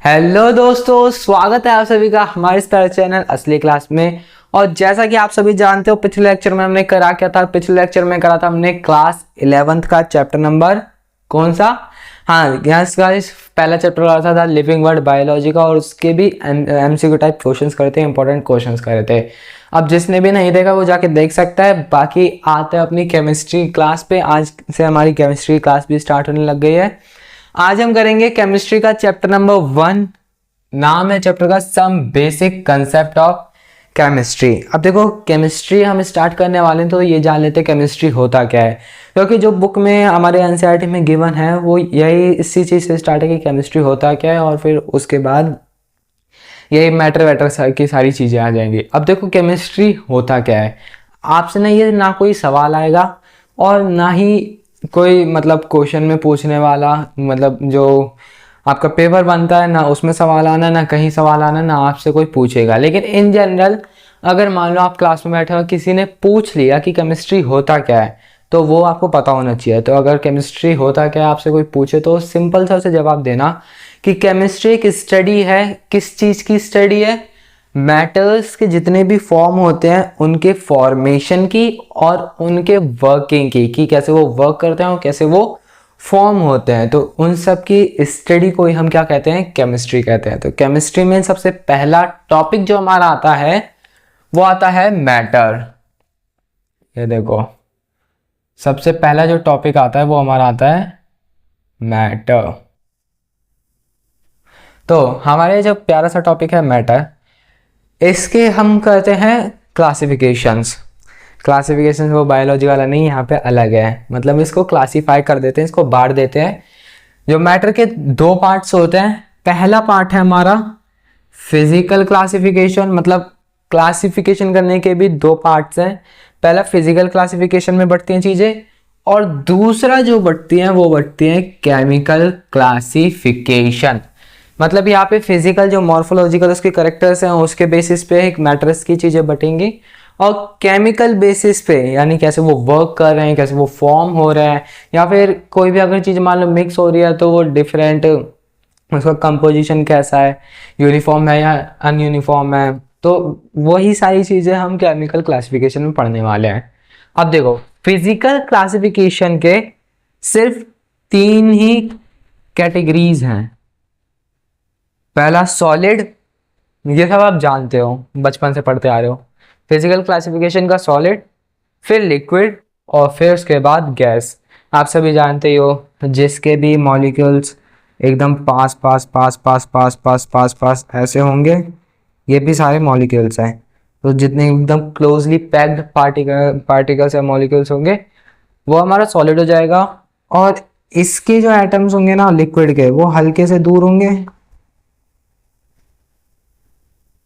Hello दोस्तों, स्वागत है आप सभी का हमारे इस तरह चैनल असली क्लास में। और जैसा कि आप सभी जानते हो, पिछले लेक्चर में हमने करा क्या था। पिछले लेक्चर में करा था हमने क्लास 11th का चैप्टर नंबर कौन सा, हाँ यस गाइस, पहला चैप्टर करा था लिविंग वर्ड बायोलॉजी का, और उसके भी एमसीक्यू टाइप क्वेश्चंस करे थे, इंपॉर्टेंट क्वेश्चंस करे थे। अब जिसने भी नहीं देखा वो जाके देख सकता है। बाकी आते हैं अपनी केमिस्ट्री क्लास पे। आज से हमारी केमिस्ट्री क्लास भी स्टार्ट होने लग गई है। आज हम करेंगे केमिस्ट्री का चैप्टर नंबर 1। नाम है चैप्टर का some basic concept of chemistry. अब देखो, केमिस्ट्री हम स्टार्ट करने वाले हैं तो ये जान लेते हैं केमिस्ट्री होता क्या है, क्योंकि जो बुक में हमारे एनसीईआरटी में गिवन है वो यही इसी चीज़ से स्टार्ट है कि केमिस्ट्री होता क्या है, और फिर उसके बाद यही मैटर वैटर की सारी चीज़ें आ जाएंगी। अब देखो, केमिस्ट्री होता क्या है, आपसे ना ये ना कोई सवाल आएगा और ना ही कोई मतलब क्वेश्चन में पूछने वाला, मतलब जो आपका पेपर बनता है ना उसमें सवाल आना, ना कहीं सवाल आना, ना आपसे कोई पूछेगा। लेकिन इन जनरल अगर मान लो आप क्लास में बैठे हो, किसी ने पूछ लिया कि केमिस्ट्री होता क्या है, तो वो आपको पता होना चाहिए। तो अगर केमिस्ट्री होता क्या है आपसे कोई पूछे तो सिंपल सा उसे जवाब देना कि केमिस्ट्री एक स्टडी है। किस चीज़ की स्टडी है? मैटर्स के जितने भी फॉर्म होते हैं उनके फॉर्मेशन की और उनके वर्किंग की, कि कैसे वो वर्क करते हैं और कैसे वो फॉर्म होते हैं। तो उन सब की स्टडी को ही हम क्या कहते हैं? केमिस्ट्री कहते हैं। तो केमिस्ट्री में सबसे पहला टॉपिक जो हमारा आता है वो आता है मैटर। ये देखो, सबसे पहला जो टॉपिक आता है वो हमारा आता है मैटर। तो हमारे जो प्यारा सा टॉपिक है मैटर, इसके हम करते हैं क्लासिफिकेशंस। क्लासिफिकेशन वो बायोलॉजी वाला नहीं, यहाँ पे अलग है। मतलब इसको क्लासीफाई कर देते हैं, इसको बांट देते हैं। जो मैटर के दो पार्ट्स होते हैं, पहला पार्ट है हमारा फिजिकल क्लासिफिकेशन। मतलब क्लासिफिकेशन करने के भी दो पार्ट्स हैं। पहला फिजिकल क्लासिफिकेशन में बढ़ती हैं चीज़ें, और दूसरा जो बढ़ती हैं वो बढ़ती हैं केमिकल क्लासिफिकेशन। मतलब यहाँ पे फिजिकल जो मॉर्फोलॉजिकल उसके करेक्टर्स हैं उसके बेसिस पे एक मैटर्स की चीज़ें बटेंगी, और केमिकल बेसिस पे यानी कैसे वो वर्क कर रहे हैं, कैसे वो फॉर्म हो रहे हैं, या फिर कोई भी अगर चीज़ मान लो मिक्स हो रही है तो वो डिफरेंट, उसका कंपोजिशन कैसा है, यूनिफॉर्म है या अनयूनिफॉर्म है। तो वही सारी चीज़ें हम केमिकल क्लासिफिकेशन में पढ़ने वाले हैं। अब देखो, फिजिकल क्लासिफिकेशन के सिर्फ 3 ही कैटेगरीज हैं। पहला सॉलिड, ये सब आप जानते हो, बचपन से पढ़ते आ रहे हो। फिजिकल क्लासिफिकेशन का सॉलिड, फिर लिक्विड, और फिर उसके बाद गैस। आप सभी जानते ही हो, जिसके भी मॉलिक्यूल्स एकदम पास पास पास पास पास पास पास पास ऐसे होंगे, ये भी सारे मॉलिक्यूल्स हैं। तो जितने एकदम क्लोजली पैक्ड पार्टिकल्स या मॉलिक्यूल्स होंगे वो हमारा सॉलिड हो जाएगा। और इसके जो एटम्स होंगे ना लिक्विड के, वो हल्के से दूर होंगे,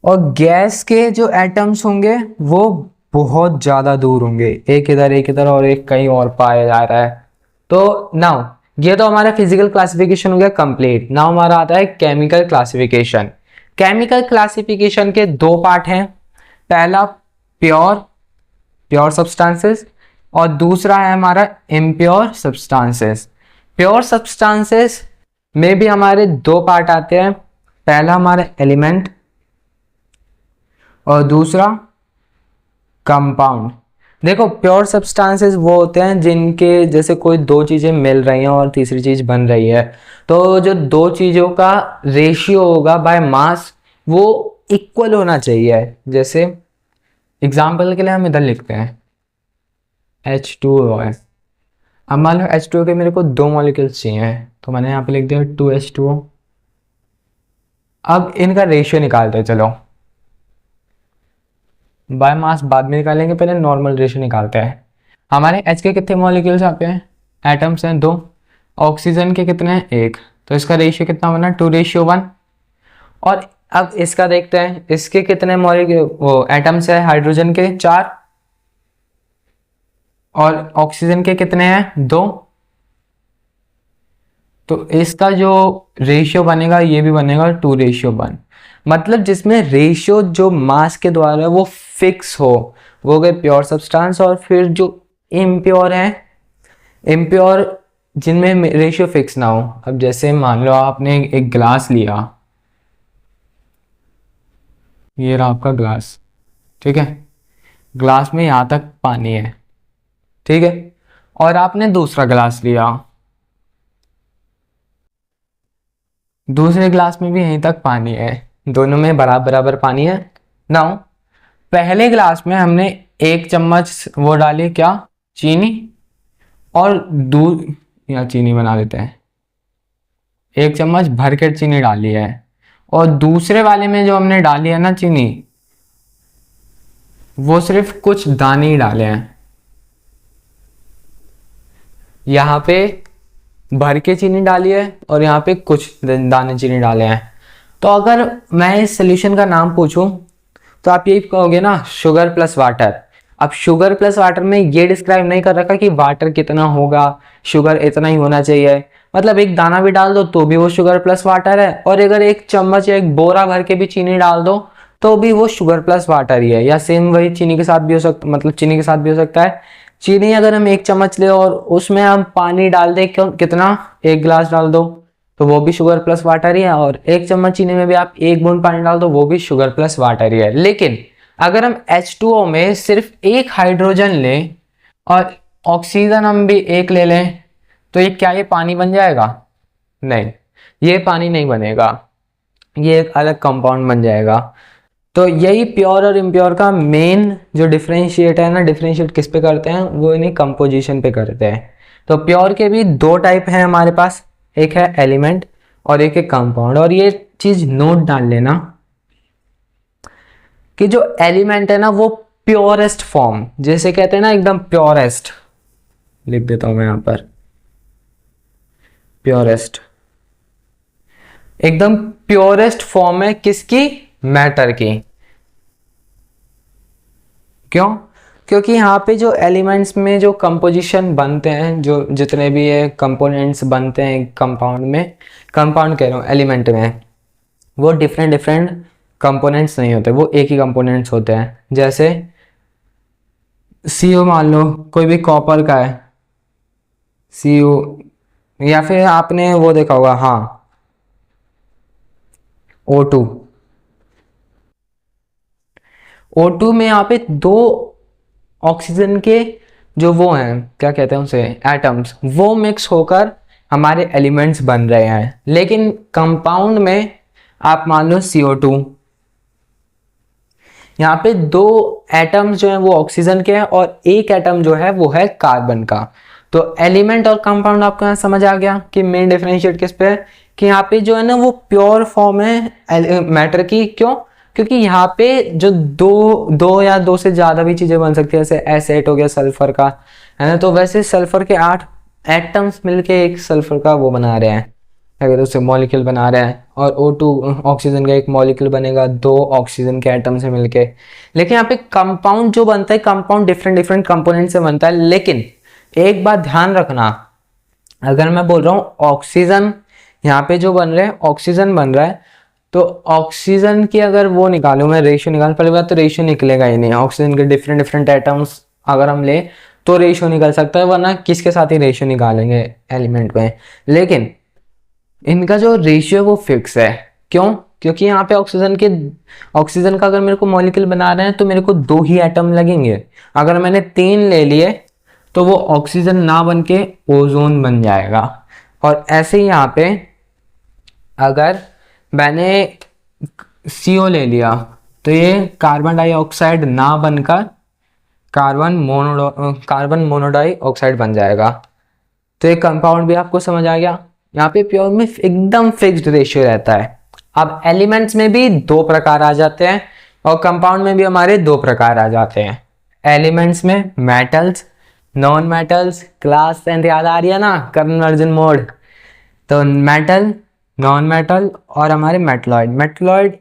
और गैस के जो एटम्स होंगे वो बहुत ज़्यादा दूर होंगे, एक इधर और एक कहीं और पाया जा रहा है। तो नाउ ये तो हमारा फिजिकल क्लासिफिकेशन हो गया कंप्लीट। नाउ हमारा आता है केमिकल क्लासिफिकेशन। केमिकल क्लासिफिकेशन के दो पार्ट हैं। पहला प्योर सब्सटेंसेस, और दूसरा है हमारा इम्प्योर सब्सटेंसेस। प्योर सब्सटेंसेस में भी हमारे दो पार्ट आते हैं। पहला हमारा एलिमेंट और दूसरा कंपाउंड। देखो, प्योर सब्सटेंसेस वो होते हैं जिनके जैसे कोई दो चीज़ें मिल रही हैं और तीसरी चीज़ बन रही है, तो जो दो चीज़ों का रेशियो होगा बाय मास वो इक्वल होना चाहिए। जैसे एग्जाम्पल के लिए हम इधर लिखते हैं H2O है। अब मान लो H2O के मेरे को दो मॉलिक्यूल्स चाहिए, तो मैंने यहाँ पे लिख दिया 2H2O। अब इनका रेशियो निकालते हैं। चलो, बाय मास बाद में निकालेंगे, पहले नॉर्मल रेशियो निकालते हैं। हमारे H के कितने मॉलिक्यूल्स यहाँ पे हैं? एटम्स हैं 2। ऑक्सीजन के कितने हैं? 1। तो इसका रेशियो कितना बना? 2:1। और अब इसका देखते हैं, इसके कितने मॉलिक्यूल वो एटम्स है? हाइड्रोजन के 4, और ऑक्सीजन के कितने हैं? 2। तो इसका जो रेशियो बनेगा ये भी बनेगा 2:1। मतलब जिसमें रेशियो जो मास के द्वारा वो फिक्स हो वो हो गए प्योर सब्सटेंस। और फिर जो इम्प्योर है, इम्प्योर जिनमें रेशियो फिक्स ना हो। अब जैसे मान लो आपने एक गिलास लिया, ये रहा आपका ग्लास, ठीक है। ग्लास में यहाँ तक पानी है, ठीक है। और आपने दूसरा ग्लास लिया, दूसरे ग्लास में भी यहीं तक पानी है, दोनों में बराबर बराबर पानी है। नाउ पहले ग्लास में हमने 1 चम्मच वो डाली, क्या, चीनी, और दूध या चीनी बना देते हैं, 1 चम्मच भर के चीनी डाली है। और दूसरे वाले में जो हमने डाली है ना चीनी, वो सिर्फ कुछ दाने ही डाले हैं। यहाँ पे भर के चीनी डाली है और यहाँ पे कुछ दाने चीनी डाले हैं। तो अगर मैं इस सोल्यूशन का नाम पूछूं तो आप यही कहोगे ना, शुगर प्लस वाटर। अब शुगर प्लस वाटर में ये डिस्क्राइब नहीं कर रखा कि वाटर कितना होगा, शुगर इतना ही होना चाहिए। मतलब एक दाना भी डाल दो तो भी वो शुगर प्लस वाटर है, और अगर 1 चम्मच या 1 बोरा भर के भी चीनी डाल दो तो भी वो शुगर प्लस वाटर ही है। या सेम वही चीनी के साथ भी हो सकता, मतलब चीनी के साथ भी हो सकता है। चीनी अगर हम 1 चम्मच ले और उसमें हम पानी डाल दें, कितना, 1 गिलास डाल दो, तो वो भी शुगर प्लस वाटर ही है। और 1 चम्मच चीनी में भी आप 1 बूंद पानी डाल दो, वो भी शुगर प्लस वाटर ही है। लेकिन अगर हम H2O में सिर्फ 1 हाइड्रोजन लें और ऑक्सीजन हम भी 1 ले लें, तो ये क्या, ये पानी बन जाएगा? नहीं, ये पानी नहीं बनेगा, ये एक अलग कंपाउंड बन जाएगा। तो यही प्योर और इम्प्योर का मेन जो डिफरेंशिएट है ना, डिफरेंशिएट किस पे करते हैं, वो इन्हीं कंपोजिशन पे करते हैं। तो प्योर के भी 2 टाइप हैं हमारे पास, एक है एलिमेंट और एक है कंपाउंड। और ये चीज नोट डाल लेना कि जो एलिमेंट है ना वो प्योरेस्ट फॉर्म, जैसे कहते हैं ना एकदम प्योरेस्ट, लिख देता हूं मैं यहां पर, प्योरेस्ट, एकदम प्योरेस्ट फॉर्म है किसकी, मैटर की। क्यों? क्योंकि यहाँ पे जो एलिमेंट्स में जो कंपोजिशन बनते हैं, जो जितने भी ये कंपोनेंट्स बनते हैं कंपाउंड में, कंपाउंड कह रहा हूँ, एलिमेंट में, वो डिफरेंट डिफरेंट कंपोनेंट्स नहीं होते, वो एक ही कंपोनेंट्स होते हैं। जैसे CO मान लो, कोई भी कॉपर का है CO, या फिर आपने वो देखा होगा, हाँ, O2। O2 में यहाँ पे 2 ऑक्सीजन के जो वो हैं, क्या कहते हैं उसे, एटम्स, वो मिक्स होकर हमारे एलिमेंट्स बन रहे हैं। लेकिन कंपाउंड में आप मान लो CO2, यहाँ पे 2 एटम्स जो हैं वो ऑक्सीजन के हैं और 1 एटम जो है वो है कार्बन का। तो एलिमेंट और कंपाउंड आपको यहाँ समझ आ गया कि मेन डिफरेंशिएट किस पे है, कि यहाँ पे जो है ना वो प्योर फॉर्म है मैटर की। क्यों? क्योंकि यहाँ पे जो दो या 2 से ज्यादा भी चीजें बन सकती है, जैसे एसेट हो गया सल्फर का, है ना, तो वैसे सल्फर के 8 एटम्स मिलके एक सल्फर का वो बना रहे हैं, अगर उससे मॉलिक्यूल बना रहे हैं। और O2 ऑक्सीजन का एक मॉलिक्यूल बनेगा 2 ऑक्सीजन के एटम से मिलके। लेकिन यहाँ पे कंपाउंड जो बनता है, कंपाउंड डिफरेंट डिफरेंट कंपोनेंट से बनता है। लेकिन एक बात ध्यान रखना, अगर मैं बोल रहा हूँ ऑक्सीजन, यहाँ पे जो बन रहे हैं ऑक्सीजन बन रहा है, तो ऑक्सीजन की अगर वो निकालूं मैं, रेशियो निकाल, पहली बात तो रेशियो निकलेगा ही नहीं। ऑक्सीजन के डिफरेंट डिफरेंट एटम्स अगर हम ले तो रेशियो निकल सकता है, वरना किसके साथ ही रेशियो निकालेंगे एलिमेंट में। लेकिन इनका जो रेशियो वो फिक्स है। क्यों? क्योंकि यहाँ पे ऑक्सीजन का अगर मेरे को मॉलिक्यूल बना रहे हैं तो मेरे को 2 ही एटम लगेंगे। अगर मैंने 3 ले लिए तो वो ऑक्सीजन ना बन के ओजोन बन जाएगा। और ऐसे ही यहाँ पे अगर मैंने CO ले लिया तो ये कार्बन डाइऑक्साइड ना बनकर कार्बन मोनोडाइऑक्साइड बन जाएगा। तो ये कंपाउंड भी आपको समझ आ गया। यहाँ पे प्योर में एकदम फिक्स्ड रेशियो रहता है। अब एलिमेंट्स में भी 2 प्रकार आ जाते हैं और कंपाउंड में भी हमारे 2 प्रकार आ जाते हैं। एलिमेंट्स में metals, non metals, class and याद आ रही है ना, कन्वर्जन मोड। तो मेटल, नॉन मेटल और हमारे मेटलॉइड। मेटलॉइड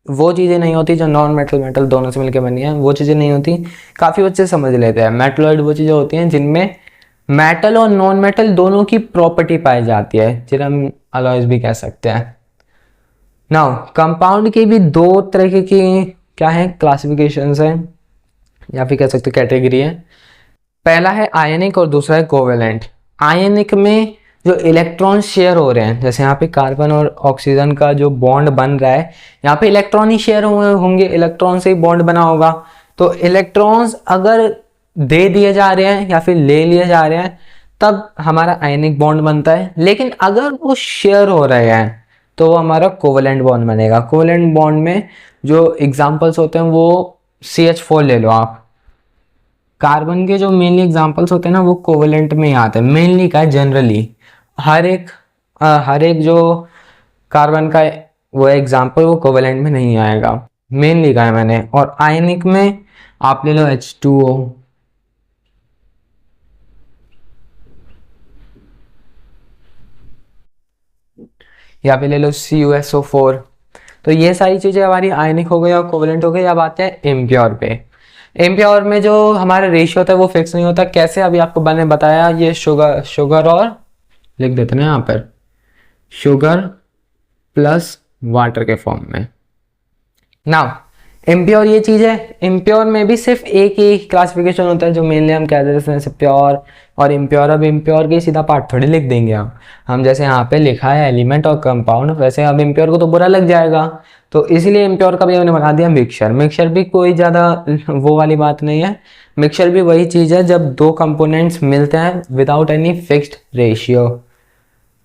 वो चीज़ें नहीं होती जो नॉन मेटल मेटल दोनों से मिलकर बनी है, वो चीज़ें नहीं होती। काफ़ी बच्चे समझ लेते हैं। मेटलॉइड वो चीज़ें होती हैं जिनमें मेटल और नॉन मेटल दोनों की प्रॉपर्टी पाई जाती है, जिन्हें हम अलॉयज भी कह सकते हैं। नाउ कंपाउंड की भी 2 तरह की क्या है, क्लासिफिकेशंस हैं या फिर कह सकते कैटेगरी है। पहला है आयनिक और दूसरा है कोवेलेंट। आयनिक में जो इलेक्ट्रॉन शेयर हो रहे हैं, जैसे यहाँ पे कार्बन और ऑक्सीजन का जो बॉन्ड बन रहा है, यहाँ पे इलेक्ट्रॉन ही शेयर होंगे, इलेक्ट्रॉन से ही बॉन्ड बना होगा। तो इलेक्ट्रॉन्स अगर दे दिए जा रहे हैं या फिर ले लिए जा रहे हैं तब हमारा आयनिक बॉन्ड बनता है। लेकिन अगर वो शेयर हो रहे हैं तो हमारा कोवेलेंट बॉन्ड बनेगा। कोवेलेंट बॉन्ड में जो एग्जांपल्स होते हैं वो CH4 ले लो आप। कार्बन के जो मेनली एग्जांपल्स होते हैं ना वो कोवेलेंट में ही आते हैं। मेनली का जनरली हर एक जो कार्बन का वो एग्जांपल वो कोवेलेंट में नहीं आएगा, मेनली का है मैंने। और आयनिक में आप ले लो H2O, या फिर ले लो CuSO4। तो ये सारी चीजें हमारी आयनिक हो गई और कोवेलेंट हो गई। अब आते हैं इम्प्योर पे। इम्प्योर में जो हमारा रेशियो होता है वो फिक्स नहीं होता। कैसे, अभी आपको मैंने बताया, ये शुगर और लिख देते हैं यहाँ पर शुगर प्लस वाटर के फॉर्म में। नाउ इम्प्योर ये चीज है, इम्प्योर में भी सिर्फ एक ही क्लासिफिकेशन होता है जो मेनली हम कहते हैं जैसे प्योर और इम्प्योर। अब इम्प्योर के सीधा पार्ट थोड़ी लिख देंगे हम जैसे यहाँ पे लिखा है एलिमेंट और कंपाउंड, वैसे अब इम्प्योर को तो बुरा लग जाएगा, तो इसीलिए इम्प्योर का भी हमने बना दिया मिक्सचर। मिक्सचर भी कोई ज़्यादा वो वाली बात नहीं है, मिक्सचर भी वही चीज़ है जब दो कंपोनेंट्स मिलते हैं विदाउट एनी फिक्स्ड रेशियो।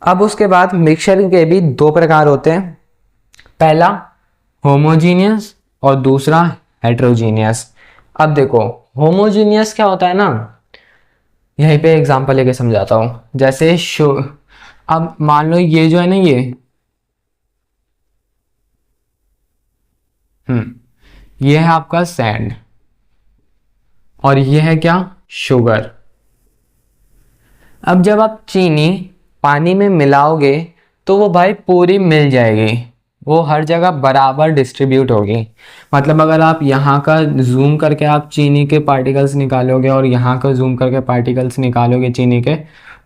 अब उसके बाद मिक्सचर के भी दो प्रकार होते हैं, पहला होमोजीनियस और दूसरा हेट्रोजीनियस। अब देखो होमोजीनियस क्या होता है ना, यहीं पे एग्जांपल लेके समझाता हूँ। जैसे अब मान लो ये जो है ना ये है आपका सैंड और ये है क्या, शुगर। अब जब आप चीनी पानी में मिलाओगे तो वो भाई पूरी मिल जाएगी, वो हर जगह बराबर डिस्ट्रीब्यूट होगी। मतलब अगर आप यहाँ का जूम करके आप चीनी के पार्टिकल्स निकालोगे और यहाँ का जूम करके पार्टिकल्स निकालोगे चीनी के,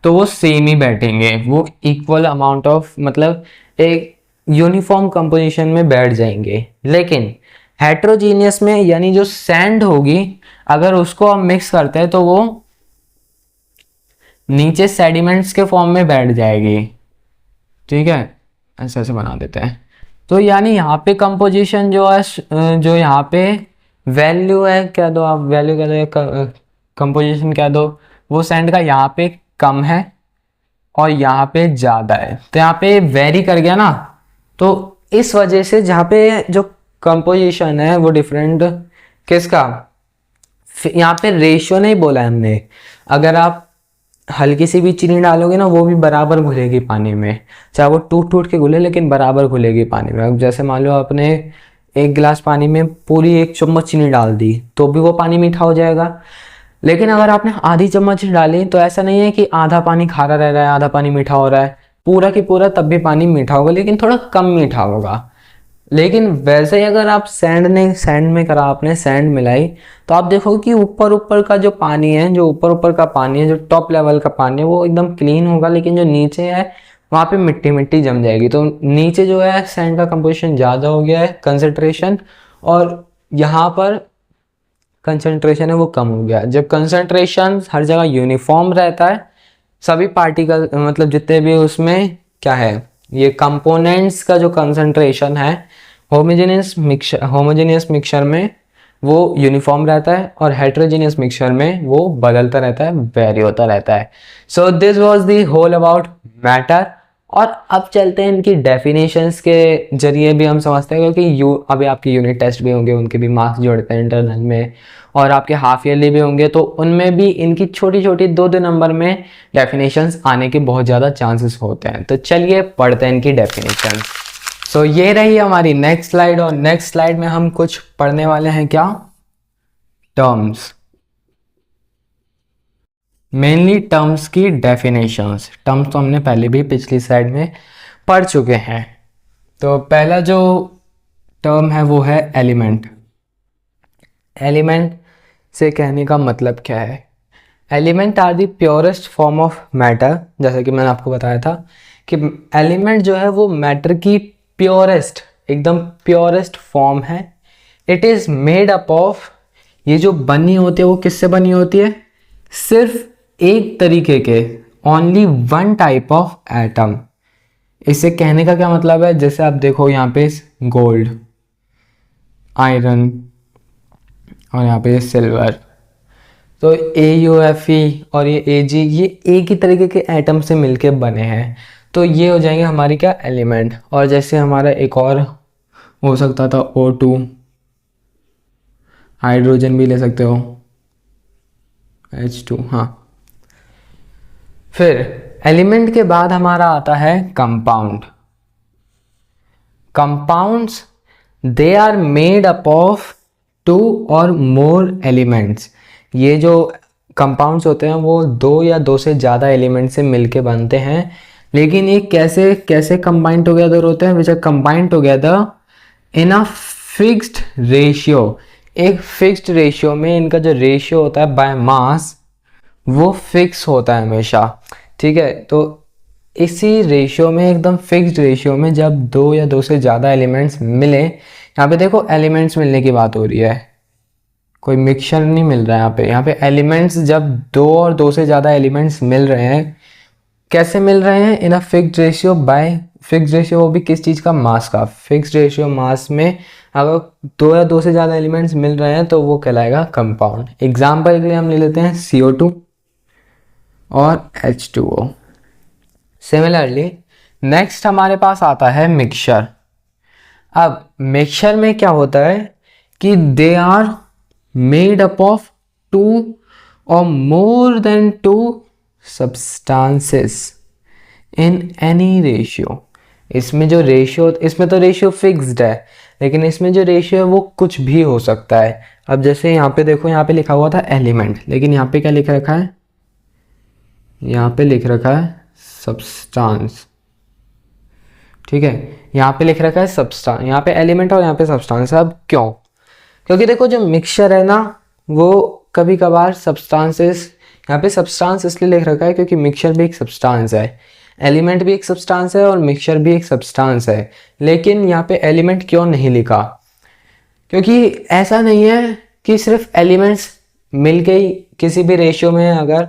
तो वो सेम ही बैठेंगे, वो इक्वल अमाउंट ऑफ मतलब एक यूनिफॉर्म कंपोजिशन में बैठ जाएंगे। लेकिन हेट्रोजीनियस में यानी जो सैंड होगी अगर उसको हम मिक्स करते हैं तो वो नीचे सेडिमेंट्स के फॉर्म में बैठ जाएगी। ठीक है, ऐसे ऐसे बना देते हैं। तो यानी यहाँ पे कंपोजिशन जो है, जो यहाँ पे वैल्यू है, क्या दो आप वैल्यू कह दो, कंपोजिशन क्या दो, वो सैंड का यहाँ पे कम है और यहाँ पे ज़्यादा है, तो यहाँ पे वेरी कर गया ना। तो इस वजह से जहाँ पे जो कंपोजिशन है वो डिफरेंट, किसका, यहाँ पे रेशियो नहीं बोला है हमने। अगर आप हल्की सी भी चीनी डालोगे ना वो भी बराबर घुलेगी पानी में, चाहे वो टूट टूट के घुले लेकिन बराबर घुलेगी पानी में। अब जैसे मान लो आपने एक गिलास पानी में पूरी 1 चम्मच चीनी डाल दी तो भी वो पानी मीठा हो जाएगा। लेकिन अगर आपने आधी चम्मच डाली तो ऐसा नहीं है कि आधा पानी खारा रह रहा है आधा पानी मीठा हो रहा है, पूरा की पूरा तब भी पानी मीठा होगा लेकिन थोड़ा कम मीठा होगा। लेकिन वैसे ही अगर आप सैंड में करा, आपने सैंड मिलाई तो आप देखो कि ऊपर ऊपर का जो पानी है, जो ऊपर ऊपर का पानी है, जो टॉप लेवल का पानी है वो एकदम क्लीन होगा, लेकिन जो नीचे है वहाँ पे मिट्टी मिट्टी जम जाएगी। तो नीचे जो है सैंड का कंपोजिशन ज़्यादा हो गया है कंसंट्रेशन, और यहाँ पर कंसंट्रेशन है वो कम हो गया। जब कंसंट्रेशन हर जगह यूनिफॉर्म रहता है, सभी पार्टिकल मतलब जितने भी उसमें क्या है ये कंपोनेंट्स का जो कंसंट्रेशन है होमोजेनियस मिक्सचर में वो यूनिफॉर्म रहता है और हेट्रोजेनियस मिक्सचर में वो बदलता रहता है, वेरी होता रहता है। So this was the whole about matter. और अब चलते हैं इनकी डेफिनेशंस के जरिए भी हम समझते हैं, क्योंकि अभी आपके यूनिट टेस्ट भी होंगे, उनके भी मार्क्स जोड़ते हैं इंटरनल में, और आपके हाफ ईयरली भी होंगे तो उनमें भी इनकी छोटी छोटी 2-2 नंबर में डेफिनेशंस आने के बहुत ज़्यादा चांसेस होते हैं। तो चलिए पढ़ते हैं इनकी डेफिनेशन। सो ये रही हमारी नेक्स्ट स्लाइड, और नेक्स्ट स्लाइड में हम कुछ पढ़ने वाले हैं क्या, टर्म्स, मेनली टर्म्स की डेफिनेशंस। टर्म्स तो हमने पहले भी पिछली स्लाइड में पढ़ चुके हैं। तो पहला जो टर्म है वो है एलिमेंट। एलिमेंट से कहने का मतलब क्या है, element are the purest form of matter. जैसा कि मैंने आपको बताया था कि एलिमेंट जो है वो मैटर की प्योरेस्ट, एकदम प्योरेस्ट फॉर्म है। It is made up of, ये जो बनी होती है वो किससे बनी होती है, सिर्फ एक तरीके के only one type of atom. इससे कहने का क्या मतलब है, जैसे आप देखो यहाँ पे गोल्ड, आयरन और यहाँ पे सिल्वर, तो AuFe और ये Ag ये एक ही तरीके के एटम से मिलके बने हैं, तो ये हो जाएंगे हमारी क्या एलिमेंट। और जैसे हमारा एक और हो सकता था O2, हाइड्रोजन भी ले सकते हो, H2, हाँ। फिर एलिमेंट के बाद हमारा आता है compound. Compounds they are made up of 2 और मोर एलिमेंट्स। ये जो कंपाउंड्स होते हैं वो 2 या 2 से ज़्यादा एलिमेंट से मिलके बनते हैं, लेकिन ये कैसे कैसे कंबाइन टुगेदर होते हैं, which are combine together in a fixed ratio. एक फिक्स्ड रेशियो में इनका जो रेशियो होता है बाय मास वो फिक्स होता है हमेशा, ठीक है। तो इसी रेशियो में, एकदम फिक्स्ड रेशियो में, जब 2 या 2 से ज़्यादा एलिमेंट्स मिले, यहाँ पे देखो एलिमेंट्स मिलने की बात हो रही है, कोई मिक्सचर नहीं मिल रहा है यहाँ पे एलिमेंट्स जब 2 और 2 से ज़्यादा एलिमेंट्स मिल रहे हैं, कैसे मिल रहे हैं, in a fixed ratio by fixed ratio, वो भी किस चीज़ का, मास का। फिक्स्ड रेशियो मास में अगर 2 या 2 से ज़्यादा एलिमेंट्स मिल रहे हैं तो वो कहलाएगा कंपाउंड। एग्जाम्पल के लिए हम ले लेते हैं CO2 और H2O। सिमिलरली नेक्स्ट हमारे पास आता है मिक्सचर। अब मिक्सचर में क्या होता है कि they are made up of 2 और more than 2 substances in any ratio. इसमें जो रेशियो, इसमें तो रेशियो फिक्स्ड है, लेकिन इसमें जो रेशियो है वो कुछ भी हो सकता है। अब जैसे यहाँ पे देखो, यहाँ पे लिखा हुआ था एलिमेंट, लेकिन यहाँ पे क्या लिख रखा है, यहाँ पे लिख रखा है सब्सटेंस, ठीक है। यहाँ पे लिख रखा है सब्सटेंस, यहाँ पे एलिमेंट और यहाँ पे सब्सटेंस। अब क्यों, क्योंकि देखो जो मिक्सचर है ना वो कभी कभार सब्सटेंसेस, यहाँ पे सब्सटेंस इसलिए लिख रखा है क्योंकि मिक्सचर भी एक सब्सटेंस है, एलिमेंट भी एक सब्सटेंस है और मिक्सचर भी एक सब्सटेंस है। लेकिन यहाँ पे एलिमेंट क्यों नहीं लिखा, क्योंकि ऐसा नहीं है कि सिर्फ एलिमेंट्स मिलके ही किसी भी रेशियो में, अगर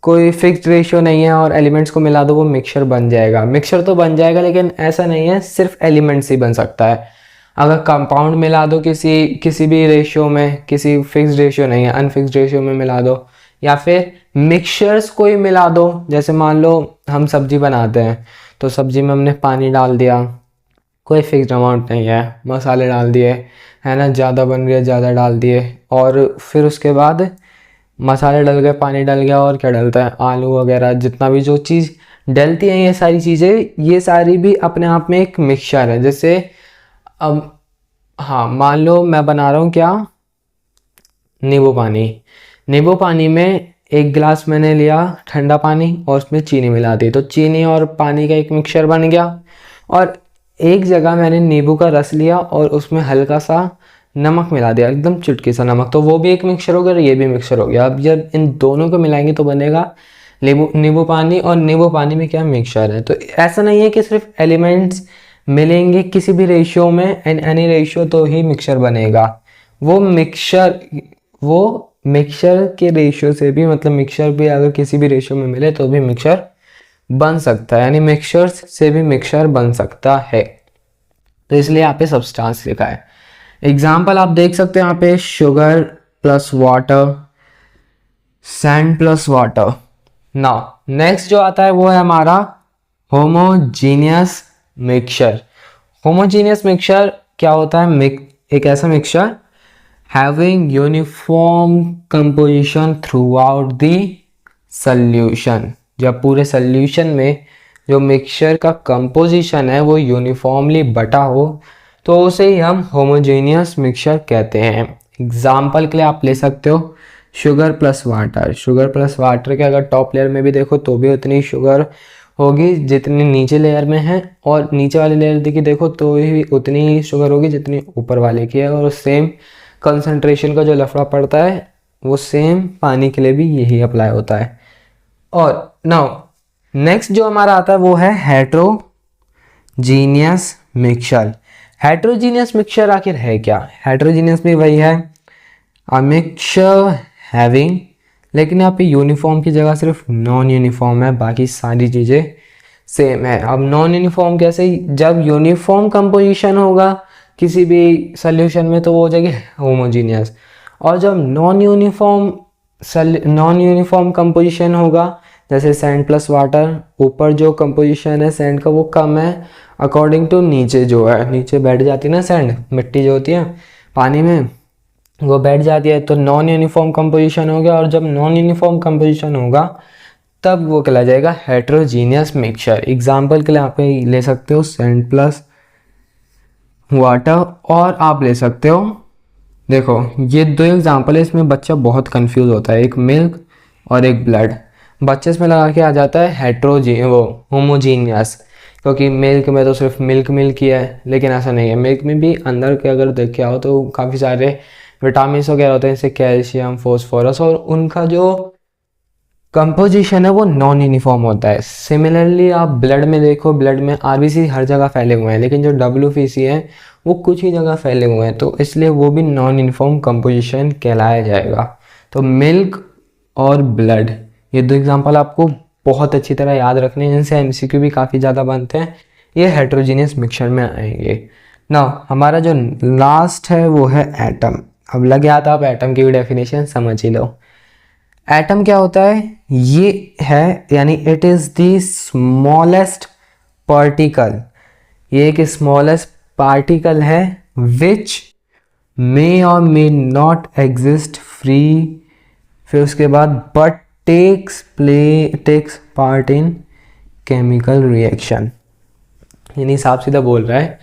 कोई फिक्स्ड रेशियो नहीं है और एलिमेंट्स को मिला दो वो मिक्सचर बन जाएगा। मिक्सचर तो बन जाएगा, लेकिन ऐसा नहीं है सिर्फ एलिमेंट्स ही बन सकता है। अगर कंपाउंड मिला दो किसी भी रेशियो में, किसी फिक्स्ड रेशियो नहीं है, अनफिक्स्ड रेशियो में मिला दो, या फिर मिक्सचर्स कोई मिला दो, जैसे मान लो हम सब्जी बनाते हैं तो सब्जी में हमने पानी डाल दिया, कोई फिक्स्ड अमाउंट नहीं है, मसाले डाल दिए, है ना, ज़्यादा बन रही है ज़्यादा डाल दिए, और फिर उसके बाद मसाले डल गए, पानी डल गया, और क्या डलता है, आलू वगैरह, जितना भी जो चीज़ डलती हैं ये सारी चीज़ें, ये सारी भी अपने आप में एक मिक्सचर है। जैसे अब हाँ, मान लो मैं बना रहा हूँ क्या, नींबू पानी। नींबू पानी में एक गिलास मैंने लिया ठंडा पानी और उसमें चीनी मिला दी, तो चीनी और पानी का एक मिक्सचर बन गया। और एक जगह मैंने नींबू का रस लिया और उसमें हल्का सा नमक मिला दिया, एकदम चुटकी सा नमक, तो वो भी एक मिक्सचर हो गया और ये भी मिक्सचर हो गया। अब जब इन दोनों को मिलाएंगे तो बनेगा नींबू पानी, और नींबू पानी में क्या मिक्सचर है। तो ऐसा नहीं है कि सिर्फ एलिमेंट्स मिलेंगे किसी भी रेशियो में, इन एनी रेशियो, तो ही मिक्सचर बनेगा। वो मिक्सचर के रेशियो से भी, मतलब मिक्सचर भी अगर किसी भी रेशियो में मिले तो भी मिक्सचर बन सकता है, यानी मिक्सचर से भी मिक्सचर बन सकता है। तो इसलिए यहाँ पे सब्सटेंस लिखा है। एग्जाम्पल आप देख सकते हैं यहाँ पे, sugar plus water, sand plus water. Now next जो आता है वो है हमारा होमोजीनियस मिक्सचर। होमोजीनियस मिक्सचर क्या होता है, एक ऐसा mixture having uniform composition through out the solution. जब पूरे सॉल्यूशन में जो मिक्सचर का कंपोजिशन है वो यूनिफॉर्मली बटा हो तो उसे ही हम होमोजेनियस मिक्सचर कहते हैं। एग्जाम्पल के लिए आप ले सकते हो sugar plus water. Sugar plus water के अगर टॉप लेयर में भी देखो तो भी उतनी शुगर होगी जितनी नीचे लेयर में है, और नीचे वाले लेयर की देखो तो भी उतनी ही शुगर होगी जितनी ऊपर वाले की है, और सेम कंसंट्रेशन का जो लफड़ा पड़ता है वो सेम पानी के लिए भी यही अप्लाई होता है। और नाउ नेक्स्ट जो हमारा आता है वो है हेट्रोजीनियस मिक्सचर। हेट्रोजीनियस मिक्सचर आखिर है क्या, हेट्रोजीनियस भी वही है, अ मिक्सचर हैविंग लेकिन यहाँ पे यूनिफॉर्म की जगह सिर्फ नॉन यूनिफॉर्म है, बाकी सारी चीज़ें सेम है। अब नॉन यूनिफॉर्म कैसे? जब यूनिफॉर्म कंपोजिशन होगा किसी भी सॉल्यूशन में तो वो हो जाएगी होमोजीनियस, और जब नॉन यूनिफॉर्म कंपोजिशन होगा, जैसे सैंड प्लस वाटर, ऊपर जो कंपोजिशन है सैंड का वो कम है अकॉर्डिंग टू नीचे जो है, नीचे बैठ जाती है ना सैंड, मिट्टी जो होती है पानी में वो बैठ जाती है, तो नॉन यूनिफॉर्म कंपोजिशन हो गया। और जब नॉन यूनिफॉर्म कंपोजिशन होगा तब वो कहला जाएगा हेट्रोजीनियस मिक्सचर। एग्जाम्पल के लिए आप ले सकते हो सैंड प्लस वाटर, और आप ले सकते हो, देखो ये दो एग्जाम्पल है, इसमें बच्चा बहुत कंफ्यूज होता है, एक मिल्क और एक ब्लड। बच्चे इसमें लगा के आ जाता है होमोजीनियस, क्योंकि मिल्क में तो सिर्फ मिल्क मिल्क ही है, लेकिन ऐसा नहीं है। मिल्क में भी अंदर के अगर देख के आओ तो काफ़ी सारे विटामिन वगैरह होते हैं, जैसे कैल्शियम, फॉस्फोरस, और उनका जो कंपोजिशन है वो नॉन यूनिफॉर्म होता है। सिमिलरली आप ब्लड में देखो, ब्लड में आरबीसी हर जगह फैले हुए हैं, लेकिन जो डब्ल्यूबीसी है वो कुछ ही जगह फैले हुए हैं, तो इसलिए वो भी नॉन यूनिफॉर्म कंपोजिशन कहलाया जाएगा। तो मिल्क और ब्लड, ये दो एग्जांपल आपको बहुत अच्छी तरह याद रखने हैं, इनसे एमसीक्यू भी काफ़ी ज़्यादा बनते हैं, ये हेट्रोजीनियस मिक्सचर में आएंगे ना। हमारा जो लास्ट है वो है एटम। अब लग गया था, आप एटम की भी डेफिनेशन समझ ही लो। एटम क्या होता है? ये है, यानी it is the smallest particle, ये एक स्मॉलेस्ट पार्टिकल है विच may or may not exist free, फिर उसके बाद but takes part in chemical reaction. यानी साफ सीधा बोल रहा है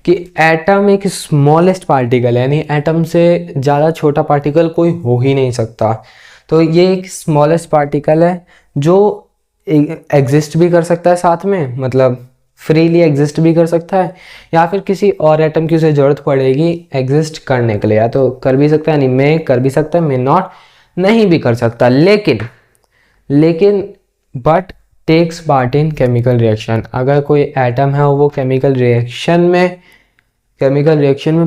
कि एटम एक स्मॉलेस्ट पार्टिकल है, यानी एटम से ज़्यादा छोटा पार्टिकल कोई हो ही नहीं सकता। तो ये एक स्मॉलेस्ट पार्टिकल है जो एग्जिस्ट भी कर सकता है साथ में, मतलब फ्रीली एग्जिस्ट भी कर सकता है, या फिर किसी और एटम की उसे ज़रूरत पड़ेगी एग्जिस्ट करने के लिए, या तो कर भी सकता है, यानी मे कर भी सकता है, मे नॉट नहीं भी कर सकता, लेकिन but takes part in chemical reaction. अगर कोई एटम है वो केमिकल रिएक्शन में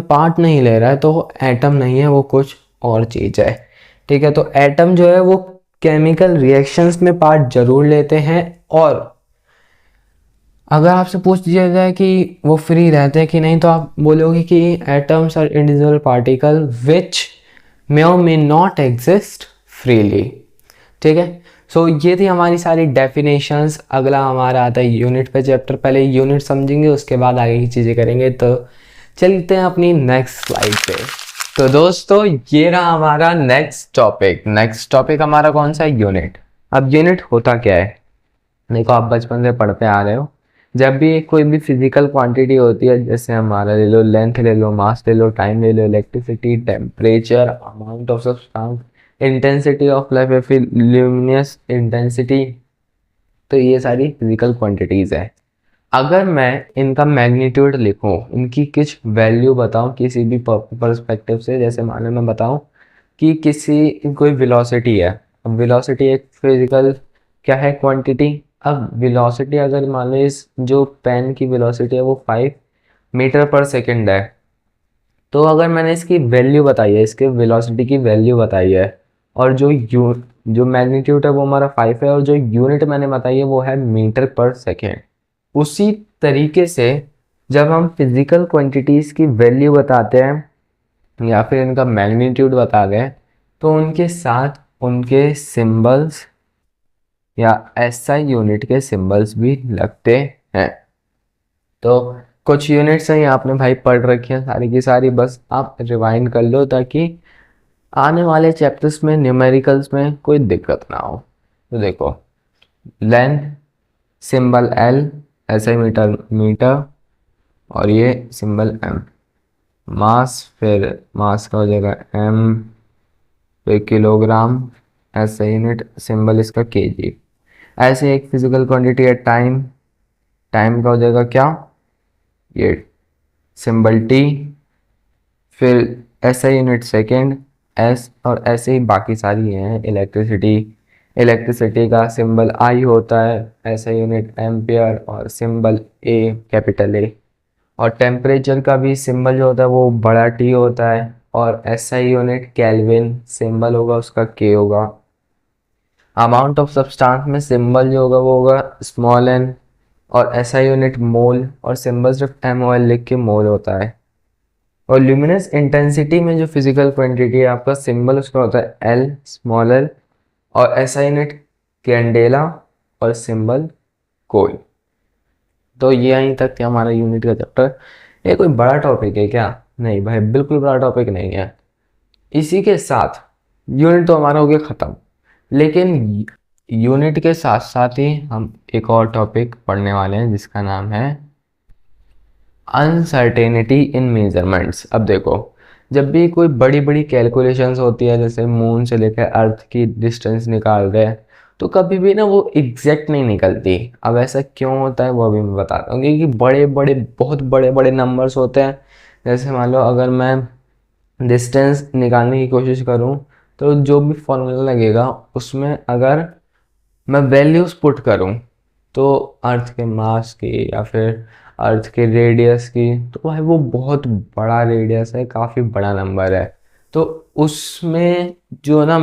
पार्ट नहीं ले रहा है तो वो एटम नहीं है, वो कुछ और चीज़ है। ठीक है, तो एटम जो है वो केमिकल रिएक्शंस में पार्ट जरूर लेते हैं, और अगर आपसे पूछ दिया जाए कि वो फ्री रहते हैं कि नहीं, तो आप बोलोगे कि atoms are individual particle which may or may not exist freely. ठीक है, सो ये थी हमारी सारी डेफिनेशंस। अगला हमारा आता है यूनिट पे चैप्टर, पहले यूनिट समझेंगे उसके बाद आगे की चीज़ें करेंगे। तो चलते हैं अपनी नेक्स्ट स्लाइड पे। तो दोस्तों ये रहा हमारा नेक्स्ट टॉपिक हमारा कौन सा है? यूनिट। अब यूनिट होता क्या है? देखो आप बचपन से पढ़ते आ रहे हो, जब भी कोई भी फिजिकल क्वांटिटी होती है, जैसे हमारा ले लो लेंथ, ले लो मास, ले लो टाइम, ले लो electricity, temperature, amount of substance, intensity of light, या फिर ल्यूमिनस इंटेंसिटी, तो ये सारी फिजिकल क्वांटिटीज़ है। अगर मैं इनका मैग्नीट्यूड लिखूं, इनकी कुछ वैल्यू बताऊं किसी भी पर्सपेक्टिव से, जैसे मान लो मैं बताऊं कि कोई वेलोसिटी है। अब वेलोसिटी एक फिजिकल क्या है? क्वांटिटी। अब वेलोसिटी अगर मान लो इस जो पेन की वेलोसिटी है वो 5 मीटर पर सेकंड है, तो अगर मैंने इसकी वैल्यू बताई है, इसके वेलोसिटी की वैल्यू बताई है, और जो मैग्नीट्यूड है वो हमारा 5 है, और जो यूनिट मैंने बताई है वो है मीटर पर सेकेंड। उसी तरीके से जब हम फिजिकल क्वांटिटीज़ की वैल्यू बताते हैं या फिर इनका मैग्नीट्यूड बता दें, तो उनके साथ उनके सिंबल्स या एसआई यूनिट के सिंबल्स भी लगते हैं। तो कुछ यूनिट्स हैं आपने भाई पढ़ रखी हैं सारी की सारी, बस आप रिवाइंड कर लो ताकि आने वाले चैप्टर्स में न्यूमेरिकल्स में कोई दिक्कत ना हो। तो देखो, length symbol L, SI metre, और ये सिंबल एम। मास, फिर मास का हो जाएगा एम, फिर किलोग्राम, एसआई यूनिट, सिंबल इसका केजी। ऐसे एक फिजिकल क्वांटिटी है टाइम का हो जाएगा क्या? ये सिंबल टी, फिर एसआई यूनिट सेकेंड एस, और ऐसे ही बाकी सारी हैं। इलेक्ट्रिसिटी का सिंबल आई होता है, एसआई यूनिट एम्पियर, और सिंबल ए, कैपिटल ए। और टेम्परेचर का भी सिंबल जो होता है वो बड़ा टी होता है, और एसआई यूनिट केल्विन, सिंबल होगा उसका के होगा। अमाउंट ऑफ सब्सटेंस में सिंबल जो होगा वो होगा स्मॉल एन, और एसआई यूनिट मोल, और सिंबल सिर्फ MOL लिख के मोल होता है। और ल्यूमिनस इंटेंसिटी में जो फिजिकल क्वांटिटी है आपका सिंबल उसका होता है L स्मॉल l, और एसआई यूनिट कैंडेला, और सिंबल कोल। तो ये यहीं तक थे हमारा यूनिट का चैप्टर। ये कोई बड़ा टॉपिक है क्या? नहीं भाई, बिल्कुल बड़ा टॉपिक नहीं है। इसी के साथ यूनिट तो हमारा हो गया ख़त्म, लेकिन यूनिट के साथ साथ ही हम एक और टॉपिक पढ़ने वाले हैं जिसका नाम है अनसर्टेनिटी इन मेजरमेंट्स। अब देखो, जब भी कोई बड़ी बड़ी कैलकुलेशंस होती है, जैसे मून से लेकर अर्थ की डिस्टेंस निकाल रहे हैं, तो कभी भी ना वो एग्जैक्ट नहीं निकलती। अब ऐसा क्यों होता है वो भी मैं बताता हूँ। क्योंकि बड़े बड़े बहुत बड़े बड़े नंबर्स होते हैं। जैसे मान लो अगर मैं डिस्टेंस निकालने की कोशिश करूँ, तो जो भी फॉर्मूला लगेगा उसमें अगर मैं वैल्यूज़ पुट करूँ, तो अर्थ के मास की या फिर अर्थ के रेडियस की, तो भाई वो बहुत बड़ा रेडियस है, काफ़ी बड़ा नंबर है। तो उसमें जो ना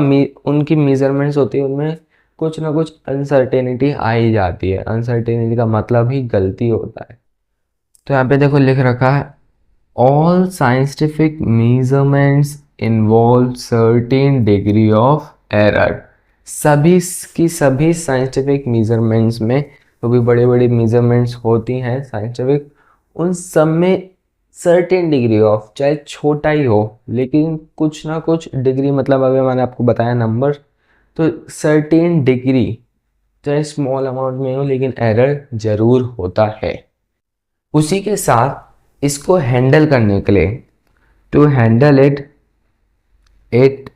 उनकी मेजरमेंट्स होती है, उनमें कुछ ना कुछ अनसर्टेनिटी आ ही जाती है। अनसर्टेनिटी का मतलब ही गलती होता है। तो यहाँ पे देखो लिख रखा है, all scientific measurements involve certain degree of error. सभी की सभी साइंटिफिक मेजरमेंट्स में, जो भी बड़े बड़े मेजरमेंट्स होती हैं साइंटिफिक, उन सब में सर्टेन डिग्री ऑफ, चाहे छोटा ही हो लेकिन कुछ ना कुछ डिग्री, मतलब अगर मैंने आपको बताया नंबर, तो सर्टेन डिग्री, चाहे स्मॉल अमाउंट में हो लेकिन एरर जरूर होता है। उसी के साथ इसको हैंडल करने के लिए, to handle it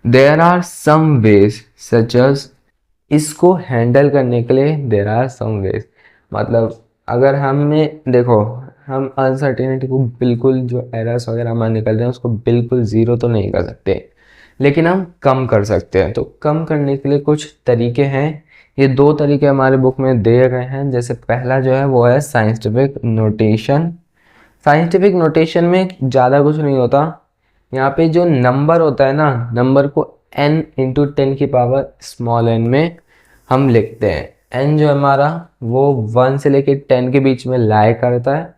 there are some ways such as, इसको हैंडल करने के लिए देयर आर सम वेज, मतलब अगर हमें देखो, हम अनसर्टेनिटी को बिल्कुल, जो एरर्स वगैरह हमारे निकल रहे हैं उसको बिल्कुल ज़ीरो तो नहीं कर सकते, लेकिन हम कम कर सकते हैं। तो कम करने के लिए कुछ तरीके हैं। ये दो तरीके हमारे बुक में दिए गए हैं। जैसे पहला जो है वो है साइंटिफिक नोटेशन। साइंटिफिक नोटेशन में ज़्यादा कुछ नहीं होता। यहाँ पे जो नंबर होता है ना, नंबर को n इंटू 10 की पावर स्मॉल n में हम लिखते हैं। n जो हमारा वो 1 से लेके 10 के बीच में लाई करता है,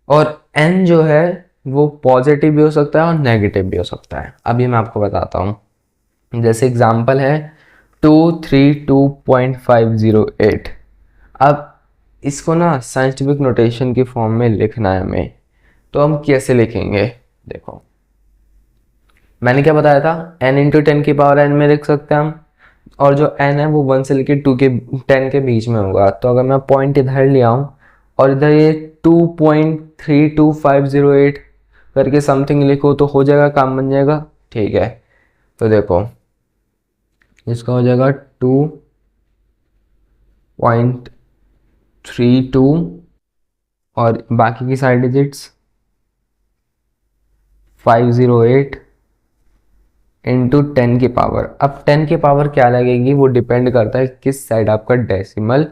और n जो है वो पॉजिटिव भी हो सकता है और नेगेटिव भी हो सकता है। अभी मैं आपको बताता हूँ। जैसे एग्जांपल है 232.508। अब इसको ना साइंटिफिक नोटेशन की फॉर्म में लिखना है हमें, तो हम कैसे लिखेंगे? देखो, मैंने क्या बताया था, n इंटू 10 की पावर n में लिख सकते हैं हम, और जो n है वो 1 से लेकर 10 के बीच में होगा। तो अगर मैं पॉइंट इधर ले आऊँ और इधर ये 2.32508 करके समथिंग लिखो, तो हो जाएगा, काम बन जाएगा। ठीक है, तो देखो इसका हो जाएगा 2.32 और बाकी की साइड डिजिट्स 508 इंटू 10 की पावर। अब 10 की पावर क्या लगेगी वो डिपेंड करता है किस साइड आपका डेसिमल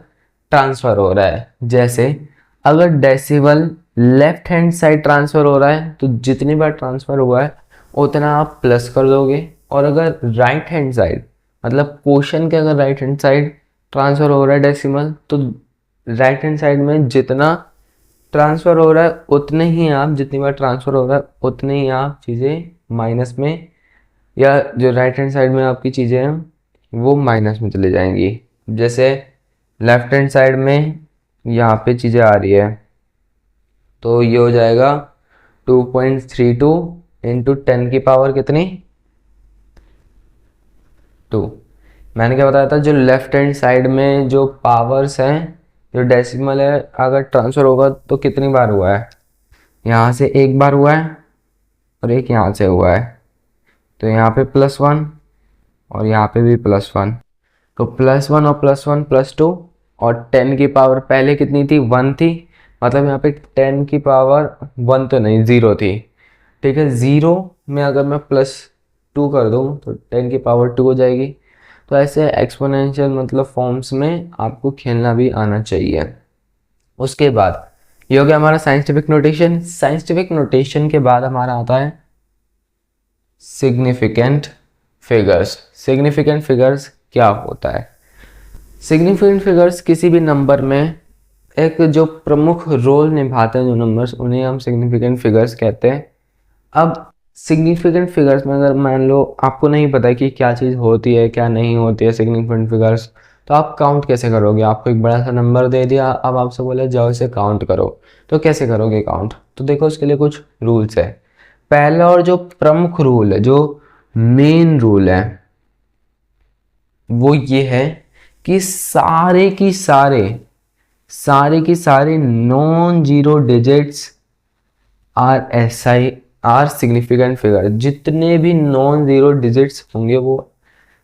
ट्रांसफ़र हो रहा है। जैसे अगर decimal left hand side transfer हो रहा है तो जितनी बार ट्रांसफ़र हुआ है उतना आप प्लस कर दोगे, और अगर राइट हैंड साइड, मतलब क्वेश्चन के अगर राइट हैंड साइड ट्रांसफ़र हो रहा है डेसिमल, तो राइट हैंड साइड में जितना ट्रांसफ़र हो रहा है उतने ही आप, जितनी बार ट्रांसफ़र हो रहा है उतने ही आप चीज़ें माइनस में, या जो राइट हैंड साइड में आपकी चीज़ें हैं वो माइनस में चली जाएंगी। जैसे लेफ्ट हैंड साइड में यहाँ पे चीज़ें आ रही है, तो ये हो जाएगा 2.32 इंटू 10 की पावर कितनी, 2। मैंने क्या बताया था, जो लेफ्ट हैंड साइड में जो पावर्स हैं, जो डेसिमल है, अगर ट्रांसफ़र होगा तो कितनी बार हुआ है, यहाँ से एक बार हुआ है और एक यहाँ से हुआ है, तो यहाँ पे +1 और यहाँ पे भी +1, तो +1 और +1 +2, और 10 की पावर पहले कितनी थी, 1 थी, मतलब यहाँ पे 10 की पावर 1 तो नहीं, 0 थी। ठीक है, 0 में अगर मैं +2 कर दूँ तो 10 की पावर 2 हो जाएगी। तो ऐसे एक्सपोनेंशियल मतलब फॉर्म्स में आपको खेलना भी आना चाहिए। उसके बाद ये हो गया हमारा साइंटिफिक नोटेशन। साइंटिफिक नोटेशन के बाद हमारा आता है सिग्निफिकेंट फिगर्स। सिग्निफिकेंट फिगर्स क्या होता है। सिग्निफिकेंट फिगर्स किसी भी नंबर में एक जो प्रमुख रोल निभाते हैं जो नंबर्स, उन्हें हम सिग्निफिकेंट फिगर्स कहते हैं। अब सिग्निफिकेंट फिगर्स में अगर मान लो आपको नहीं पता कि क्या चीज़ होती है क्या नहीं होती है सिग्निफिकेंट फिगर्स, तो आप काउंट कैसे करोगे। आपको एक बड़ा सा नंबर दे दिया, अब आपसे बोला जाओ इसे काउंट करो, तो कैसे करोगे काउंट। तो देखो उसके लिए कुछ रूल्स है। पहला और जो प्रमुख रूल है, जो मेन रूल है, वो ये है कि सारे की सारे non zero digits are significant figure. जितने भी नॉन जीरो डिजिट्स होंगे वो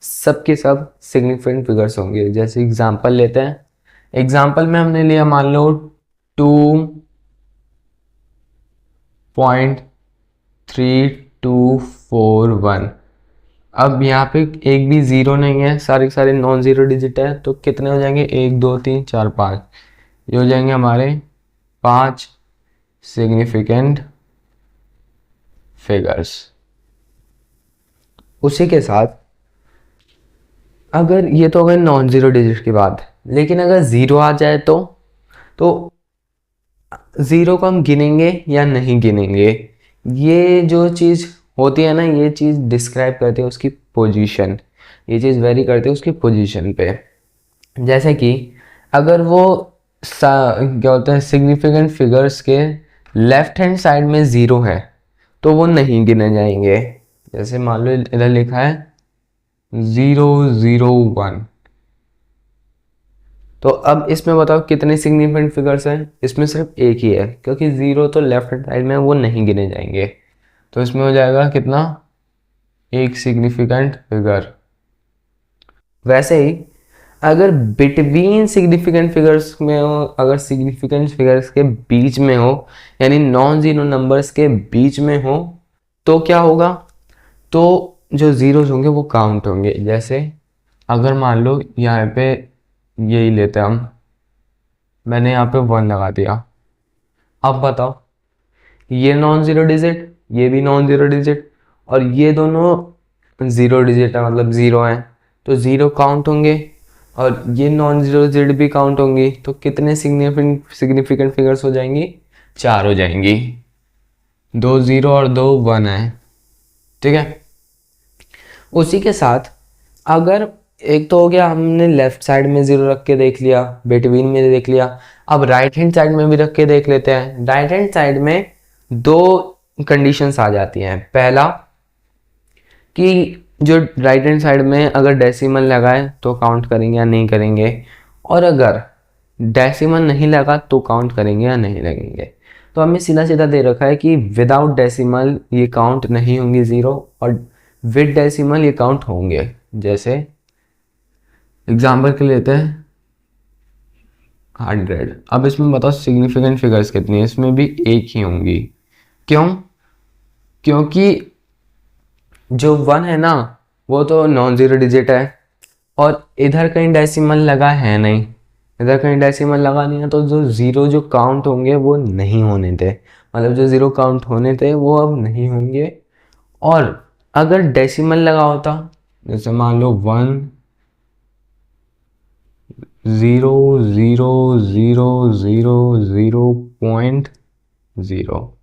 सब के सब सिग्निफिकेंट फिगर्स होंगे। जैसे एग्जांपल लेते हैं, एग्जांपल में हमने लिया मान लो 2.3241। अब यहाँ पे एक भी ज़ीरो नहीं है, सारे के सारे नॉन ज़ीरो डिजिट है, तो कितने हो जाएंगे 1 2 3 4 5, ये हो जाएंगे हमारे 5 सिग्निफिकेंट फिगर्स। उसी के साथ अगर ये तो हो गए नॉन ज़ीरो डिजिट की बात, लेकिन अगर ज़ीरो आ जाए तो ज़ीरो को हम गिनेंगे या नहीं गिनेंगे, ये जो चीज़ होती है ना, ये चीज़ डिस्क्राइब करती है उसकी पोजीशन, ये चीज़ वेरी करती है उसकी पोजीशन पे। जैसे कि अगर वो क्या होता है सिग्निफिकेंट फिगर्स के लेफ्ट हैंड साइड में ज़ीरो है तो वो नहीं गिने जाएंगे। जैसे मान लो इधर लिखा है 001, तो अब इसमें बताओ कितने सिग्निफिकेंट फिगर्स हैं। इसमें सिर्फ एक ही है, क्योंकि ज़ीरो तो लेफ्ट हैंड साइड में वो नहीं गिने जाएंगे, तो इसमें हो जाएगा कितना, एक सिग्निफिकेंट फिगर। वैसे ही अगर बिटवीन सिग्निफिकेंट फिगर्स में हो, अगर सिग्निफिकेंट फिगर्स के बीच में हो, यानी नॉन जीरो नंबर्स के बीच में हो, तो क्या होगा, तो जो ज़ीरोज़ होंगे वो काउंट होंगे। जैसे अगर मान लो यहाँ पे यही लेते हैं हम, मैंने यहाँ पे 1 लगा दिया, अब बताओ ये नॉन ज़ीरो डिजिट, ये भी नॉन ज़ीरो डिजिट, और ये दोनों ज़ीरो डिजिट है, मतलब ज़ीरो हैं, तो ज़ीरो काउंट होंगे, और ये नॉन ज़ीरो डिजिट भी काउंट होंगी। तो कितने सिग्निफिकेंट फिगर्स हो जाएंगी, 4 हो जाएंगी, 2 ज़ीरो और 2 1 है, ठीक है। उसी के साथ अगर एक तो हो गया हमने लेफ्ट साइड में ज़ीरो रख के देख लिया, बिटवीन में देख लिया, अब राइट हैंड साइड में भी रख के देख लेते हैं। राइट हैंड साइड में 2 कंडीशंस आ जाती हैं। पहला कि जो राइट हैंड साइड में अगर डेसिमल लगाए तो काउंट करेंगे या नहीं करेंगे, और अगर डेसिमल नहीं लगा तो काउंट करेंगे या नहीं लगेंगे। तो हमें सीधा सीधा दे रखा है कि विदाउट डेसिमल ये काउंट नहीं होंगे ज़ीरो, और विद डेसिमल ये काउंट होंगे। जैसे एग्जाम्पल के लेते हैं 100। अब इसमें बताओ सिग्निफिकेंट फिगर्स कितनी है, इसमें भी एक ही होंगी। क्यों, क्योंकि जो 1 है ना वो तो नॉन ज़ीरो डिजिट है, और इधर कहीं डेसिमल लगा है नहीं, इधर कहीं डेसिमल लगा नहीं है, तो जो ज़ीरो जो काउंट होंगे वो नहीं होने थे, मतलब जो ज़ीरो काउंट होने थे वो अब नहीं होंगे। और अगर डेसिमल लगा होता, जैसे मान लो 1 0 0 0 0 0.0,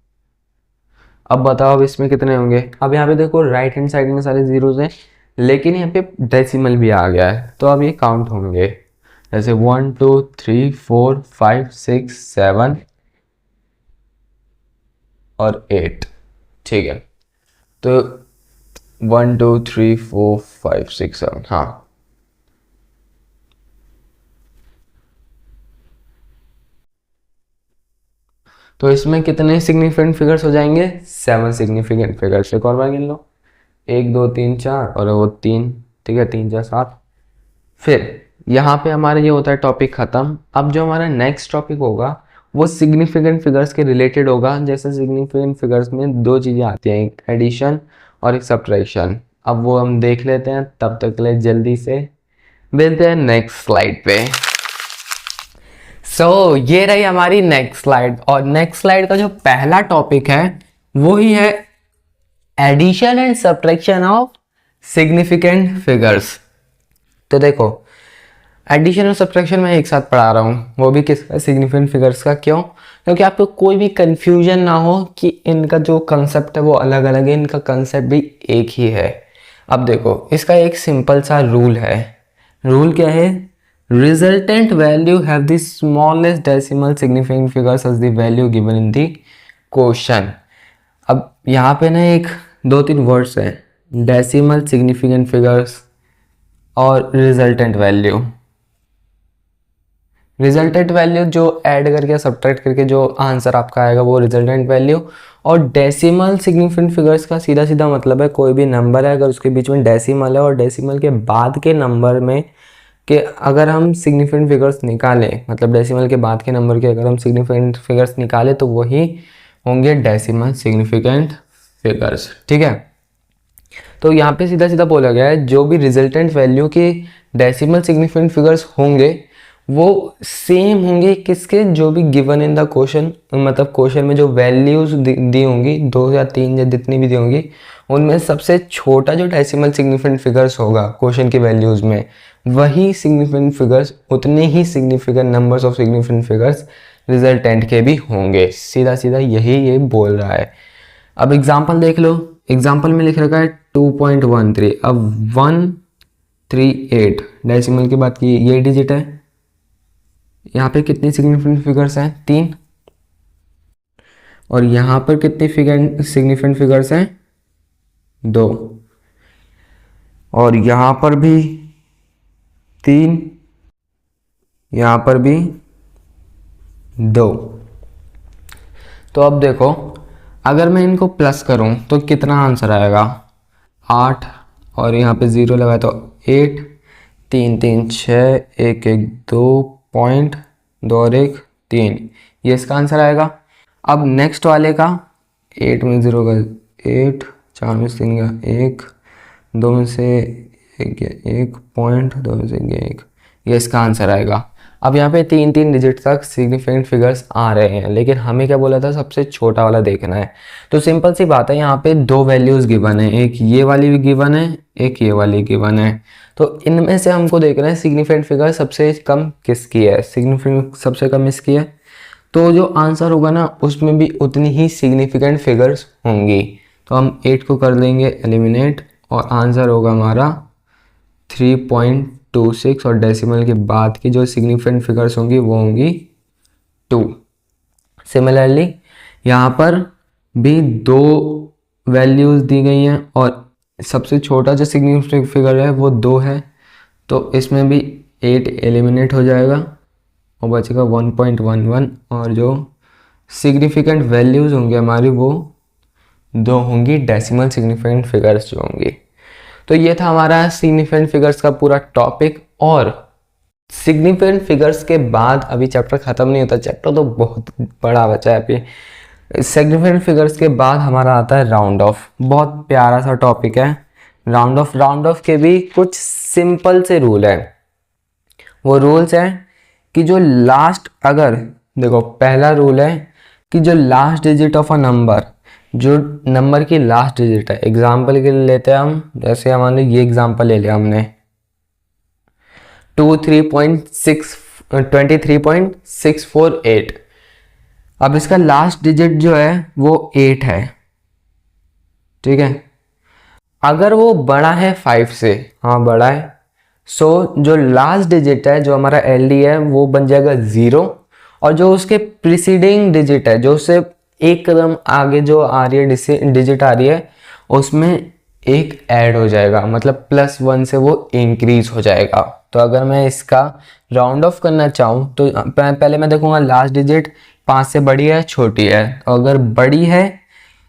अब बताओ अब इसमें कितने होंगे। अब यहाँ पे देखो राइट हैंड साइड में सारे ज़ीरोज़ हैं, लेकिन यहाँ पे डेसिमल भी आ गया है, तो अब ये काउंट होंगे। जैसे 1 2 3 4 5 6 7 और 8, ठीक है। तो 1 2 3 4 5 6 7, हाँ। तो इसमें कितने सिग्निफिकेंट फिगर्स हो जाएंगे, 7 सिग्निफिकेंट फिगर्स। एक और बार गिन लो, 1 2 3 4 और वो 3, ठीक है, 3 4 7। फिर यहाँ पे हमारा ये होता है टॉपिक ख़त्म। अब जो हमारा नेक्स्ट टॉपिक होगा वो सिग्निफिकेंट फिगर्स के रिलेटेड होगा। जैसे सिग्निफिकेंट फिगर्स में 2 चीज़ें आती हैं, एक एडिशन और एक सब्ट्रैक्शन। अब वो हम देख लेते हैं, तब तक के लिए जल्दी से मिलते हैं नेक्स्ट स्लाइड पे। ये रही हमारी नेक्स्ट स्लाइड, और नेक्स्ट स्लाइड का जो पहला टॉपिक है वो ही है addition and subtraction of significant figures. तो देखो एडिशन और सब्ट्रैक्शन मैं एक साथ पढ़ा रहा हूँ, वो भी किसका, सिग्निफिकेंट फिगर्स का। क्यों? क्योंकि आपको कोई भी कंफ्यूजन ना हो कि इनका जो कंसेप्ट है वो अलग अलग है, इनका कंसेप्ट भी एक ही है। अब देखो इसका एक सिंपल सा रूल है। रूल क्या है? Resultant value have the smallest decimal significant figures as the value given in the question. अब यहाँ पे ना एक दो तीन वर्ड्स हैं, डेसिमल सिग्निफिकेंट फिगर्स और रिजल्टेंट वैल्यू। रिजल्टेंट वैल्यू जो ऐड करके सब्ट्रैक्ट करके जो आंसर आपका आएगा वो रिजल्टेंट वैल्यू। और डेसिमल सिग्निफिकेंट फिगर्स का सीधा सीधा मतलब है कोई भी नंबर है अगर उसके बीच में डेसिमल है और डेसिमल के बाद के नंबर में कि अगर हम सिग्निफिकेंट फिगर्स निकालें, मतलब डेसिमल के बाद के नंबर के अगर हम सिग्निफिकेंट फिगर्स निकालें तो वही होंगे डेसिमल सिग्निफिकेंट फिगर्स। ठीक है, तो यहाँ पे सीधा सीधा बोला गया है जो भी रिजल्टेंट वैल्यू के डेसिमल सिग्निफिकेंट फिगर्स होंगे वो सेम होंगे किसके, जो भी गिवन इन द क्वेश्चन, मतलब क्वेश्चन में जो वैल्यूज दी होंगी 2 या 3 या जितनी भी दी होंगी उनमें सबसे छोटा जो डेसिमल सिग्निफिकेंट फिगर्स होगा क्वेश्चन की वैल्यूज में, वही सिग्निफिकेंट फिगर्स, उतने ही significant numbers of significant figures resultant के भी होंगे। सीधा सीधा यही ये बोल रहा है। अब एग्जाम्पल देख लो, एग्जाम्पल में लिख रखा है 2.13। अब 138 डेसिमल के बाद की ये डिजिट है। यहाँ पे कितनी सिग्निफिकेंट फिगर्स हैं? 3। और यहाँ पर कितनी सिग्निफिकेंट फिगर्स हैं? 2। और यहाँ पर भी 3, यहाँ पर भी 2। तो अब देखो अगर मैं इनको प्लस करूं तो कितना आंसर आएगा? 8 और यहाँ पे 0 लगाए तो 8, 3 3 6, 1 1 2 पॉइंट 2 और 1 3, ये इसका आंसर आएगा। अब नेक्स्ट वाले का 8 में 0 का 8, 4 में से 3 का 1, 2 में से 1 पॉइंट 2 में से 1, ये इसका आंसर आएगा। अब यहाँ पे 3 डिजिट तक सिग्निफिकेंट फिगर्स आ रहे हैं, लेकिन हमें क्या बोला था सबसे छोटा वाला देखना है। तो सिंपल सी बात है, यहाँ पे 2 वैल्यूज गिवन है, एक ये वाली भी गिवन है, एक ये वाली गिवन है। तो इनमें से हमको देखना है सिग्निफिकेंट फिगर सबसे कम किसकी है, सिग्निफिकेंट सबसे कम इसकी है। तो जो आंसर होगा ना उसमें भी उतनी ही सिग्निफिकेंट फिगर्स होंगी। तो हम 8 को कर देंगे एलिमिनेट और आंसर होगा हमारा 3.26 और डेसिमल के बाद की जो सिग्निफिकेंट फिगर्स होंगी वो होंगी 2। सिमिलरली यहाँ पर भी 2 वैल्यूज दी गई हैं और सबसे छोटा जो सिग्निफिकेंट फिगर है वो 2 है, तो इसमें भी 8 एलिमिनेट हो जाएगा और बचेगा 1.11 और जो सिग्निफिकेंट वैल्यूज होंगी हमारी वो 2 होंगी डेसिमल सिग्निफिकेंट फिगर्स जो होंगी। तो ये था हमारा सिग्निफिकेंट फिगर्स का पूरा टॉपिक। और सिग्निफिकेंट फिगर्स के बाद अभी चैप्टर खत्म नहीं होता, चैप्टर तो बहुत बड़ा बचा है अभी। सिग्निफिकेंट फिगर्स के बाद हमारा आता है राउंड ऑफ, बहुत प्यारा सा टॉपिक है राउंड ऑफ। राउंड ऑफ के भी कुछ सिंपल से रूल है। वो रूल्स हैं कि जो लास्ट, अगर देखो पहला रूल है कि जो last digit of a number, जो नंबर की लास्ट डिजिट है, एग्जाम्पल के लिए लेते हैं हम, जैसे हमारे ये एग्जाम्पल ले लिया हमने 23.648। अब इसका लास्ट डिजिट जो है वो 8 है, ठीक है। अगर वो बड़ा है 5 से, हाँ बड़ा है, सो जो लास्ट डिजिट है जो हमारा LD है वो बन जाएगा 0 और जो उसके प्रीसीडिंग डिजिट है, जो उससे एक कदम आगे जो आ रही है डिजिट आ रही है, उसमें एक ऐड हो जाएगा, मतलब +1 से वो इंक्रीज हो जाएगा। तो अगर मैं इसका राउंड ऑफ करना चाहूँ तो पहले मैं देखूंगा लास्ट डिजिट 5 से बड़ी है छोटी है। अगर बड़ी है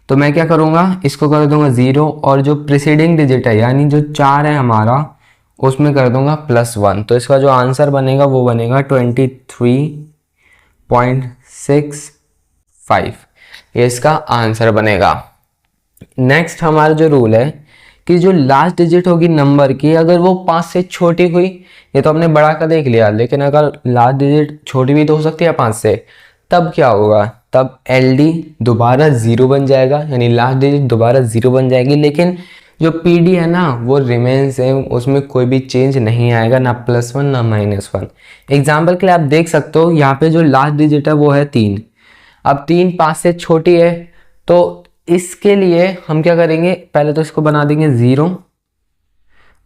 तो मैं क्या करूँगा, इसको कर दूंगा 0 और जो प्रीसीडिंग डिजिट है यानी जो 4 है हमारा उसमें कर दूंगा +1। तो इसका जो आंसर बनेगा वो बनेगा 23.65, ये इसका आंसर बनेगा। नेक्स्ट हमारा जो रूल है कि जो लास्ट डिजिट होगी नंबर की, अगर वो 5 से छोटी हुई, ये तो हमने बड़ा का देख लिया, लेकिन अगर लास्ट डिजिट छोटी भी तो हो सकती है 5 से, तब क्या होगा, तब LD दोबारा 0 बन जाएगा, यानी लास्ट डिजिट दोबारा 0 बन जाएगी, लेकिन जो PD है ना वो रिमेन सेम, उसमें कोई भी चेंज नहीं आएगा, ना +1 ना -1। एग्जाम्पल के लिए आप देख सकते हो यहाँ पे जो लास्ट डिजिट है वो है 3। अब 3 5 से छोटी है, तो इसके लिए हम क्या करेंगे, पहले तो इसको बना देंगे 0,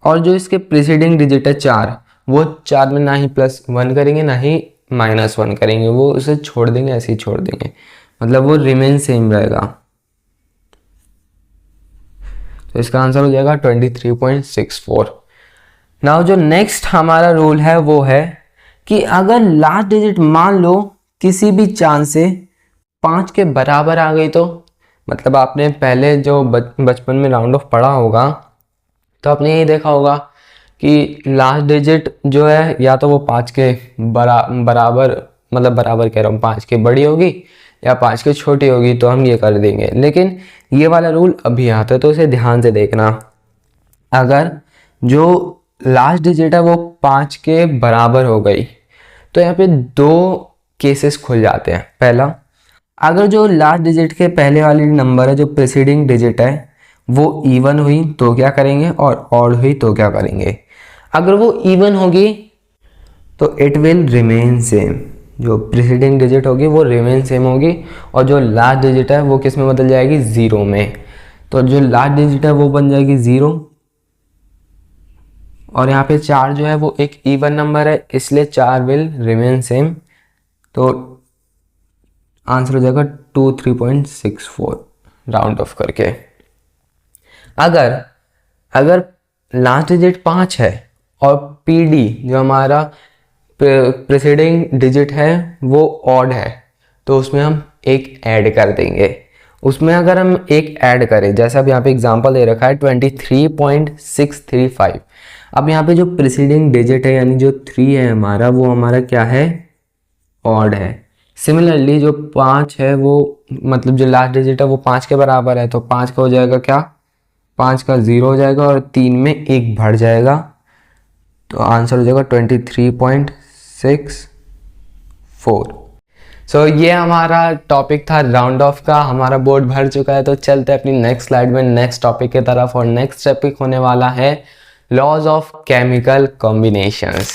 और जो इसके प्रीसीडिंग डिजिट है 4, वो 4 में ना ही +1 करेंगे ना ही -1 करेंगे, वो उसे छोड़ देंगे, ऐसे ही छोड़ देंगे, मतलब वो रिमेन सेम रहेगा। तो इसका आंसर हो जाएगा 23.64। नाउ जो नेक्स्ट हमारा रूल है वो है कि अगर लास्ट डिजिट मान लो किसी भी चांस से 5 के बराबर आ गई, तो मतलब आपने पहले जो बचपन में राउंड ऑफ पढ़ा होगा तो आपने ये देखा होगा कि लास्ट डिजिट जो है या तो वो 5 के बराबर, मतलब बराबर कह रहा हूँ, 5 के बड़ी होगी या 5 के छोटी होगी, तो हम ये कर देंगे। लेकिन ये वाला रूल अभी आता है, तो इसे ध्यान से देखना। अगर जो लास्ट डिजिट है वो 5 के बराबर हो गई, तो यहाँ पे 2 केसेस खुल जाते हैं। पहला, अगर जो लास्ट डिजिट के पहले वाली नंबर है, जो प्रीसीडिंग डिजिट है, वो इवन हुई तो क्या करेंगे, और ऑड हुई तो क्या करेंगे। अगर वो इवन होगी तो इट विल रिमेन सेम, जो प्रीसीडिंग डिजिट होगी वो रिमेन सेम होगी, और जो लास्ट डिजिट है वो किस में बदल जाएगी, 0 में। तो जो लास्ट डिजिट है वो बन जाएगी 0, और यहाँ पे 4 जो है वो एक इवन नंबर है, इसलिए 4 विल रिमेन सेम। तो आंसर हो जाएगा 23.64 राउंड ऑफ करके। अगर लास्ट डिजिट 5 है और PD जो हमारा प्रीसीडिंग डिजिट है वो ऑड है, तो उसमें हम एक ऐड कर देंगे। उसमें अगर हम एक ऐड करें, जैसे अब यहाँ पे एग्जांपल दे रखा है 23.635। अब यहाँ पे जो प्रीसीडिंग डिजिट है यानी जो 3 है हमारा, वो हमारा क्या है, ऑड है। सिमिलरली जो 5 है वो, मतलब जो लास्ट डिजिट है वो 5 के बराबर है, तो 5 का हो जाएगा क्या, 5 का 0 हो जाएगा और 3 में 1 बढ़ जाएगा, तो आंसर हो जाएगा 23.64। सो ये हमारा टॉपिक था राउंड ऑफ का। हमारा बोर्ड भर चुका है, तो चलते हैं अपनी नेक्स्ट स्लाइड में नेक्स्ट टॉपिक की तरफ। और नेक्स्ट टॉपिक होने वाला है लॉज ऑफ केमिकल कॉम्बिनेशंस।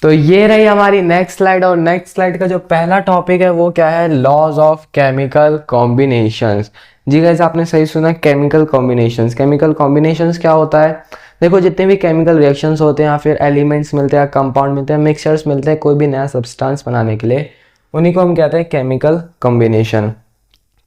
तो ये रही हमारी नेक्स्ट स्लाइड, और नेक्स्ट स्लाइड का जो पहला टॉपिक है वो क्या है, लॉज ऑफ केमिकल कॉम्बिनेशंस। जी गाइस, आपने सही सुना, केमिकल कॉम्बिनेशंस। केमिकल कॉम्बिनेशंस क्या होता है, देखो जितने भी केमिकल रिएक्शंस होते हैं या फिर एलिमेंट्स मिलते हैं, कंपाउंड मिलते हैं, मिक्सचर्स मिलते हैं कोई भी नया सब्सटेंस बनाने के लिए, उन्हीं को हम कहते हैं केमिकल कॉम्बिनेशन।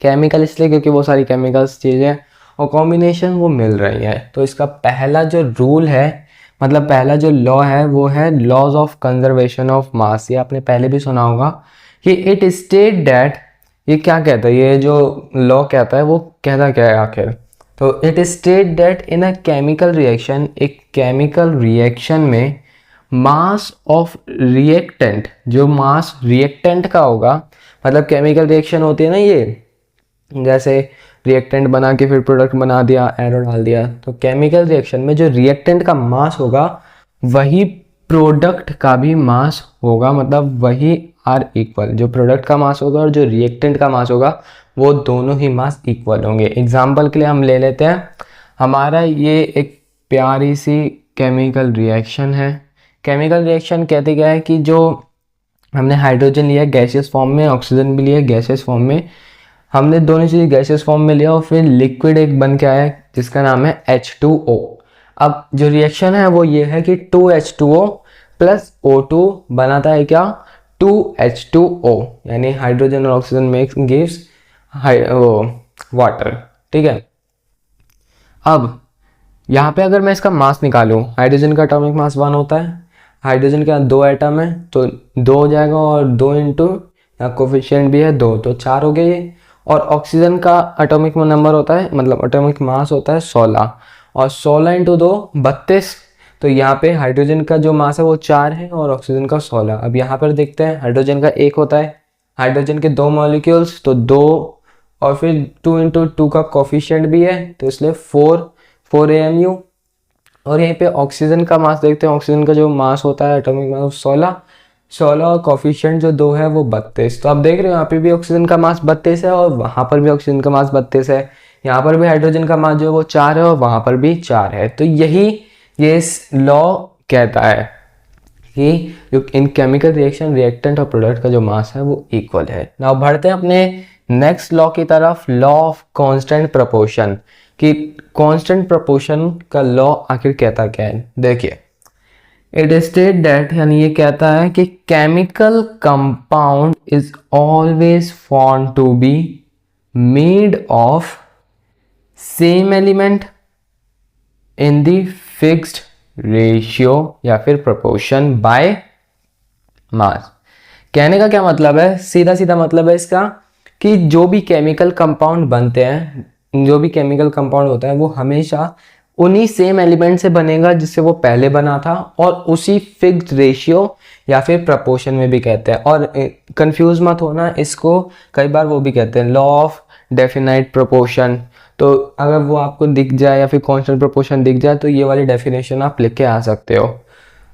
केमिकल इसलिए क्योंकि वो सारी केमिकल्स चीज़ें और कॉम्बिनेशन वो मिल रही है। तो इसका पहला जो रूल है, मतलब पहला जो लॉ है वो है laws of conservation of mass. ये आपने पहले भी सुना होगा कि इट स्टेट दैट, ये क्या कहता है, ये जो लॉ कहता है वो कहता क्या है आखिर, तो it state that in a chemical reaction, एक केमिकल रिएक्शन में मास ऑफ रिएक्टेंट, जो मास रिएक्टेंट का होगा, मतलब केमिकल रिएक्शन होती है ना ये, जैसे रिएक्टेंट बना के फिर प्रोडक्ट बना दिया, एरो डाल दिया, तो केमिकल रिएक्शन में जो रिएक्टेंट का मास होगा वही प्रोडक्ट का भी मास होगा, मतलब वही आर इक्वल, जो प्रोडक्ट का मास होगा और जो रिएक्टेंट का मास होगा वो दोनों ही मास इक्वल होंगे। एग्जाम्पल के लिए हम ले लेते हैं, हमारा ये एक प्यारी सी केमिकल रिएक्शन है। केमिकल रिएक्शन कहते क्या है कि जो हमने हाइड्रोजन लिया गैसियस फॉर्म में, ऑक्सीजन भी लिया गैसियस फॉर्म में, हमने दोनों चीज़ गैसियस फॉर्म में लिया और फिर लिक्विड एक बन के आया जिसका नाम है H2O। अब जो रिएक्शन है वो ये है कि 2H2O प्लस O2 बनाता है क्या, 2H2O, यानी हाइड्रोजन और ऑक्सीजन मेक्स गिव्स वाटर। ठीक है, अब यहाँ पे अगर मैं इसका मास निकालूँ, हाइड्रोजन का एटॉमिक मास 1 होता है, हाइड्रोजन के 2 एटम है तो 2 हो जाएगा, और 2 इंटू कोफिशिएंट भी है 2 तो 4 हो गए ये। और ऑक्सीजन का एटॉमिक नंबर होता है, मतलब एटॉमिक मास होता है 16, और 16 इंटू 2 32। तो यहाँ पे हाइड्रोजन का जो मास है वो 4 है और ऑक्सीजन का 16। अब यहाँ पर देखते हैं, हाइड्रोजन का 1 होता है, हाइड्रोजन के 2 मॉलिक्यूल्स तो 2, और फिर 2 इंटू 2 का कोफिशिएंट भी है तो इसलिए 4 AMU। और यहीं पे ऑक्सीजन का मास देखते हैं, ऑक्सीजन का जो मास होता है एटॉमिक मास 16 और कोफिशिएंट जो 2 है वो 32। तो आप देख रहे हो यहाँ पे भी ऑक्सीजन का मास 32 है और वहाँ पर भी ऑक्सीजन का मास 32 है। यहाँ पर भी हाइड्रोजन का मास जो है वो 4 है और वहाँ पर भी 4 है। तो यही ये लॉ कहता है कि जो इन केमिकल रिएक्शन रिएक्टेंट और प्रोडक्ट का जो मास है वो इक्वल है। नाउ बढ़ते हैं अपने नेक्स्ट लॉ की तरफ, लॉ ऑफ कांस्टेंट प्रोपोर्शन। कि कांस्टेंट प्रोपोर्शन का लॉ आखिर कहता क्या है, देखिए इट स्टेट दैट, यानी ये कहता है कि chemical compound is always found to be made of same element in the fixed ratio या फिर प्रोपोर्शन बाय मास। कहने का क्या मतलब है, सीधा सीधा मतलब है इसका कि जो भी केमिकल कंपाउंड बनते हैं, जो भी केमिकल कंपाउंड होता है वो हमेशा उन्हीं सेम एलिमेंट से बनेगा जिससे वो पहले बना था, और उसी फिक्स्ड रेशियो या फिर प्रपोर्शन में भी कहते हैं। और कंफ्यूज मत होना, इसको कई बार वो भी कहते हैं लॉ ऑफ डेफिनाइट प्रोपोर्शन। तो अगर वो आपको दिख जाए या फिर कांस्टेंट प्रोपोर्शन दिख जाए तो ये वाली डेफिनेशन आप लिख के आ सकते हो।